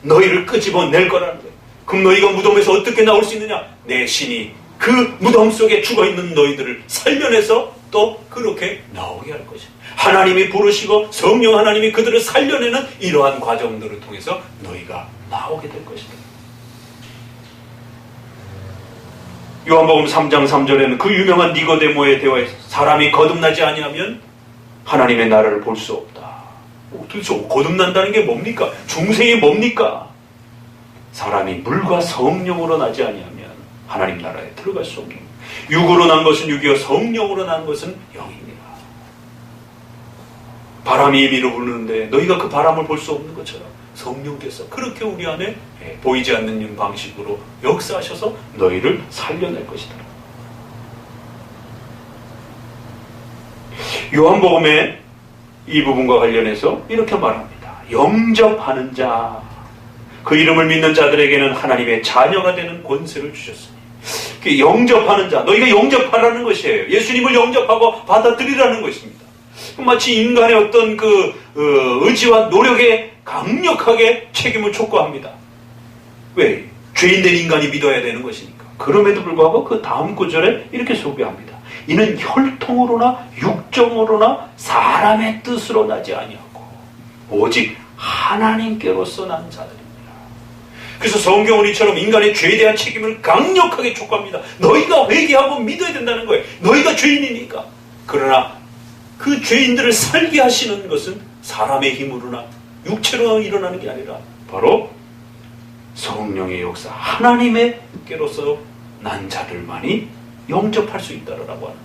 너희를 끄집어낼 거라는 거예요. 그럼 너희가 무덤에서 어떻게 나올 수 있느냐? 내 신이 그 무덤 속에 죽어있는 너희들을 살려내서 또 그렇게 나오게 할 것이다. 하나님이 부르시고 성령 하나님이 그들을 살려내는 이러한 과정들을 통해서 너희가 나오게 될 것이다. 요한복음 3장 3절에는 그 유명한 니고데모의 대화에서 사람이 거듭나지 아니하면 하나님의 나라를 볼 수 없다. 도대체 거듭난다는 게 뭡니까? 중생이 뭡니까? 사람이 물과 성령으로 나지 아니하면 하나님 나라에 들어갈 수 없는, 육으로 난 것은 육이요 성령으로 난 것은 영입니다. 바람이 임의로 부르는데 너희가 그 바람을 볼 수 없는 것처럼 성령께서 그렇게 우리 안에 보이지 않는 방식으로 역사하셔서 너희를 살려낼 것이다. 요한복음의 이 부분과 관련해서 이렇게 말합니다. 영접하는 자, 그 이름을 믿는 자들에게는 하나님의 자녀가 되는 권세를 주셨으니. 영접하는 자, 너희가 영접하라는 것이에요. 예수님을 영접하고 받아들이라는 것입니다. 마치 인간의 어떤 그 의지와 노력에 강력하게 책임을 촉구합니다. 왜? 죄인된 인간이 믿어야 되는 것이니까. 그럼에도 불구하고 그 다음 구절에 이렇게 소개합니다. 이는 혈통으로나 육정으로나 사람의 뜻으로 나지 아니하고 오직 하나님께로서 난 자들입니다. 그래서 성경은 이처럼 인간의 죄에 대한 책임을 강력하게 촉구합니다. 너희가 회개하고 믿어야 된다는 거예요. 너희가 죄인이니까. 그러나 그 죄인들을 살게 하시는 것은 사람의 힘으로나 육체로 일어나는 게 아니라 바로 성령의 역사, 하나님의께로서 난 자들만이 영접할 수 있다라고 하는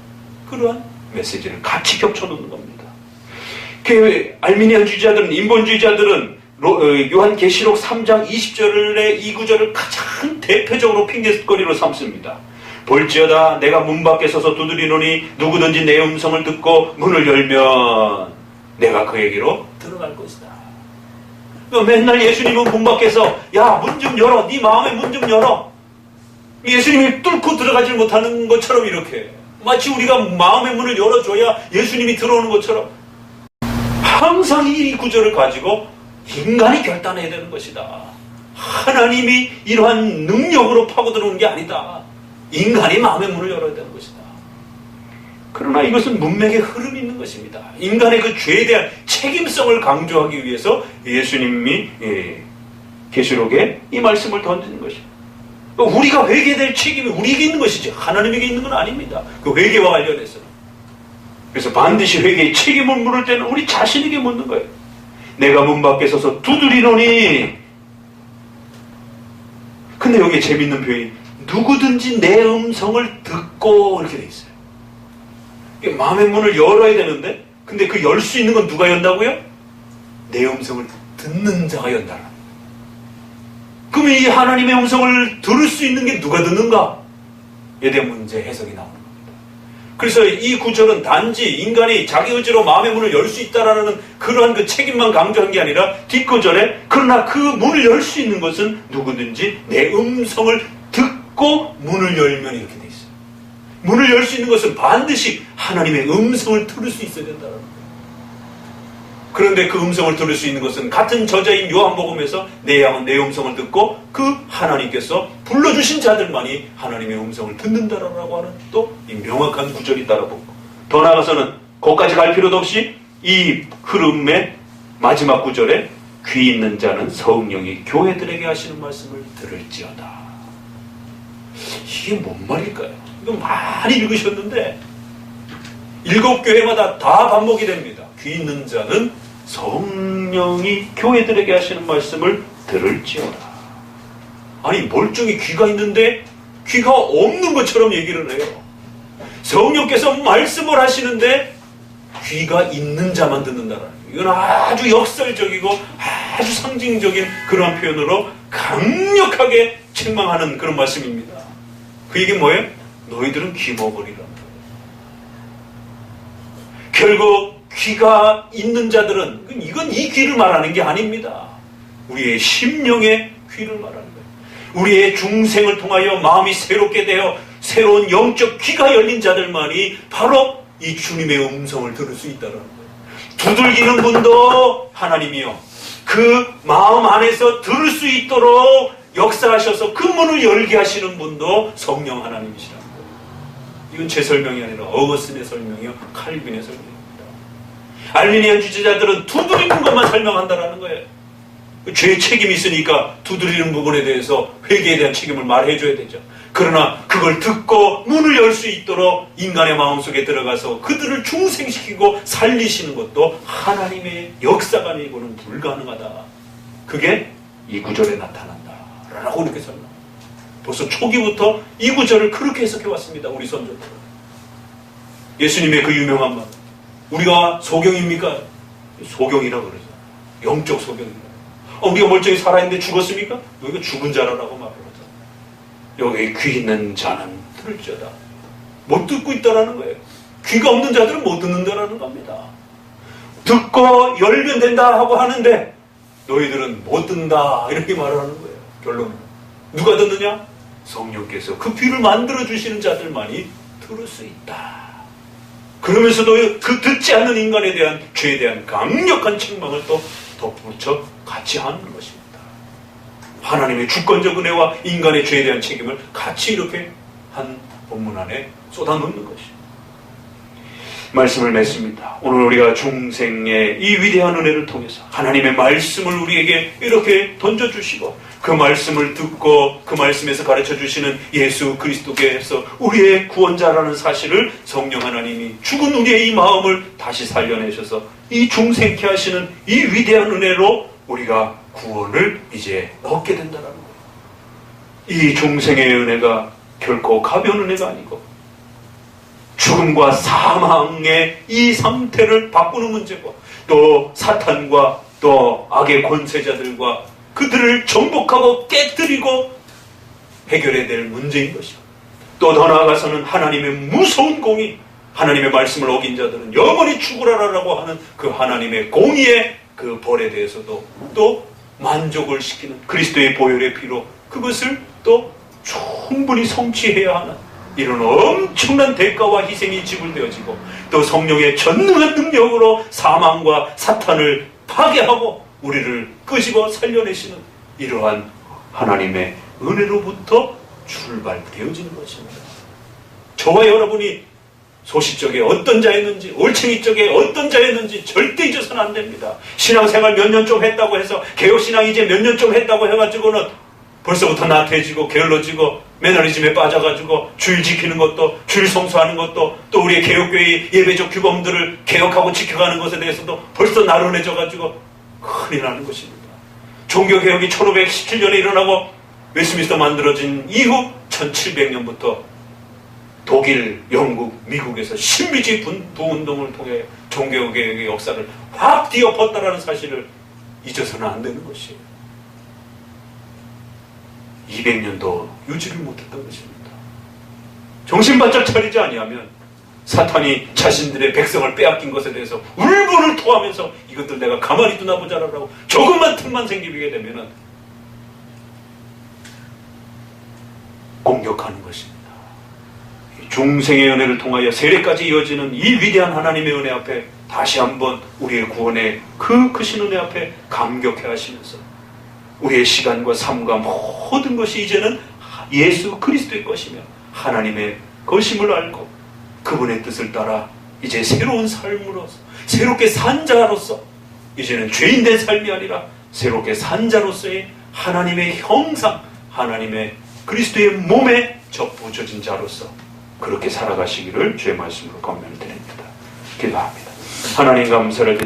그러한 메시지를 같이 겹쳐놓는 겁니다. 알미니안주의자들은, 인본주의자들은 요한계시록 3장 20절의 이 구절을 가장 대표적으로 핑계거리로 삼습니다. 볼지어다 내가 문 밖에 서서 두드리노니 누구든지 내 음성을 듣고 문을 열면 내가 그에게로 들어갈 것이다. 맨날 예수님은 문 밖에서 야, 문 좀 열어, 네 마음의 문 좀 열어, 예수님이 뚫고 들어가지 못하는 것처럼 이렇게 마치 우리가 마음의 문을 열어줘야 예수님이 들어오는 것처럼 항상 이 구절을 가지고 인간이 결단해야 되는 것이다. 하나님이 이러한 능력으로 파고들어오는 게 아니다. 인간이 마음의 문을 열어야 되는 것이다. 그러나 이것은 문맥의 흐름이 있는 것입니다. 인간의 그 죄에 대한 책임성을 강조하기 위해서 예수님이 계시록에 이 말씀을 던지는 것입니다. 우리가 회개해야 될 책임이 우리에게 있는 것이지 하나님에게 있는 건 아닙니다. 그 회개와 관련해서는. 그래서 반드시 회개의 책임을 물을 때는 우리 자신에게 묻는 거예요. 내가 문 밖에 서서 두드리노니. 근데 여기에 재밌는 표현이 누구든지 내 음성을 듣고 이렇게 돼 있어요. 마음의 문을 열어야 되는데 근데 그 열 수 있는 건 누가 연다고요? 내 음성을 듣는 자가 연다는. 그럼 이 하나님의 음성을 들을 수 있는 게 누가 듣는가에 대한 문제 해석이 나오는 겁니다. 그래서 이 구절은 단지 인간이 자기 의지로 마음의 문을 열 수 있다라는 그러한 그 책임만 강조한 게 아니라 뒷구절에 그러나 그 문을 열 수 있는 것은 누구든지 내 음성을 듣고 문을 열면 이렇게 돼 있어요. 문을 열 수 있는 것은 반드시 하나님의 음성을 들을 수 있어야 된다는 거예요. 그런데 그 음성을 들을 수 있는 것은 같은 저자인 요한복음에서 내 양은 내 음성을 듣고 그 하나님께서 불러주신 자들만이 하나님의 음성을 듣는다라고 하는 또 이 명확한 구절이 따라붙고 더 나아가서는 거기까지 갈 필요도 없이 이 흐름의 마지막 구절에 귀 있는 자는 성령이 교회들에게 하시는 말씀을 들을지어다. 이게 뭔 말일까요? 이거 많이 읽으셨는데 7교회마다 다 반복이 됩니다. 귀 있는 자는 성령이 교회들에게 하시는 말씀을 들을지어다. 아니 멀쩡히 귀가 있는데 귀가 없는 것처럼 얘기를 해요. 성령께서 말씀을 하시는데 귀가 있는 자만 듣는다라는 거예요. 이건 아주 역설적이고 아주 상징적인 그러한 표현으로 강력하게 책망하는 그런 말씀입니다. 그 얘기는 뭐예요? 너희들은 귀머거리라는 거예요. 결국 귀가 있는 자들은 이건 이 귀를 말하는 게 아닙니다. 우리의 심령의 귀를 말하는 거예요. 우리의 중생을 통하여 마음이 새롭게 되어 새로운 영적 귀가 열린 자들만이 바로 이 주님의 음성을 들을 수 있다는 거예요. 두들기는 분도 하나님이요. 그 마음 안에서 들을 수 있도록 역사하셔서 그 문을 열게 하시는 분도 성령 하나님이시라는 거예요. 이건 제 설명이 아니라 어거스틴의 설명이요. 칼빈의 설명입니다. 알미니안 주지자들은 두드리는 것만 설명한다라는 거예요. 죄의 책임이 있으니까 두드리는 부분에 대해서 회개에 대한 책임을 말해줘야 되죠. 그러나 그걸 듣고 문을 열 수 있도록 인간의 마음속에 들어가서 그들을 중생시키고 살리시는 것도 하나님의 역사가 아니고는 불가능하다. 그게 이 구절에 나타난다 라고 이렇게 설명합니다. 벌써 초기부터 이 구절을 그렇게 해석해왔습니다. 우리 선조들. 예수님의 그 유명한 말, 우리가 소경입니까? 소경이라고 그러죠. 영적 소경입니다. 우리가 멀쩡히 살아있는데 죽었습니까? 여기가 죽은 자라라고 말을 하죠. 여기 귀 있는 자는 들을지어다. 못 듣고 있다라는 거예요. 귀가 없는 자들은 못 듣는다라는 겁니다. 듣고 열면 된다 하고 하는데 너희들은 못 듣는다 이렇게 말하는 거예요. 결론은 누가 듣느냐? 성령께서 그 귀를 만들어주시는 자들만이 들을 수 있다. 그러면서도 그 듣지 않는 인간에 대한 죄에 대한 강력한 책망을 또 덧붙여 같이 하는 것입니다. 하나님의 주권적 은혜와 인간의 죄에 대한 책임을 같이 이렇게 한 본문 안에 쏟아놓는 것입니다. 말씀을 맺습니다. 오늘 우리가 중생의 이 위대한 은혜를 통해서 하나님의 말씀을 우리에게 이렇게 던져주시고 그 말씀을 듣고 그 말씀에서 가르쳐주시는 예수 그리스도께서 우리의 구원자라는 사실을 성령 하나님이 죽은 우리의 이 마음을 다시 살려내셔서 이 중생케 하시는 이 위대한 은혜로 우리가 구원을 이제 얻게 된다는 거예요. 이 중생의 은혜가 결코 가벼운 은혜가 아니고 죽음과 사망의 이 상태를 바꾸는 문제고 또 사탄과 또 악의 권세자들과 그들을 정복하고 깨뜨리고 해결해야 될 문제인 것이고 또 더 나아가서는 하나님의 무서운 공의, 하나님의 말씀을 어긴 자들은 영원히 죽으라라고 하는 그 하나님의 공의의 그 벌에 대해서도 또 만족을 시키는 그리스도의 보혈의 피로 그것을 또 충분히 성취해야 하는 이런 엄청난 대가와 희생이 지불되어지고 또 성령의 전능한 능력으로 사망과 사탄을 파괴하고 우리를 끄집어 살려내시는 이러한 하나님의 은혜로부터 출발되어지는 것입니다. 저와 여러분이 소시적에 어떤 자였는지 올챙이적에 어떤 자였는지 절대 잊어서는 안 됩니다. 신앙생활 몇 년 좀 했다고 해서 개혁신앙 이제 몇 년 좀 했다고 해가지고는 벌써부터 나태해지고 게을러지고 매너리즘에 빠져가지고 주일 지키는 것도 주일 성수하는 것도 또 우리의 개혁교회 예배적 규범들을 개혁하고 지켜가는 것에 대해서도 벌써 나른해져가지고 큰일 나는 것입니다. 종교개혁이 1517년에 일어나고 웨스트민스터 만들어진 이후 1700년부터 독일, 영국, 미국에서 신비주의 부운동을 통해 종교개혁의 역사를 확 뒤엎었다라는 사실을 잊어서는 안 되는 것이에요. 200년도 유지를 못했던 것입니다. 정신 바짝 차리지 아니하면 사탄이 자신들의 백성을 빼앗긴 것에 대해서 울분을 토하면서 이것들 내가 가만히 두나 보자라고 조금만 틈만 생기게 되면은 공격하는 것입니다. 중생의 은혜를 통하여 세례까지 이어지는 이 위대한 하나님의 은혜 앞에 다시 한번 우리의 구원의 그 크신 은혜 앞에 감격해 하시면서 우리의 시간과 삶과 모든 것이 이제는 예수 그리스도의 것이며 하나님의 것임을 알고 그분의 뜻을 따라 이제 새로운 삶으로서 새롭게 산 자로서 이제는 죄인된 삶이 아니라 새롭게 산 자로서의 하나님의 형상, 하나님의 그리스도의 몸에 접붙여진 자로서 그렇게 살아가시기를 주의 말씀으로 권면을 드립니다. 기도합니다. 하나님 감사를 드립니다.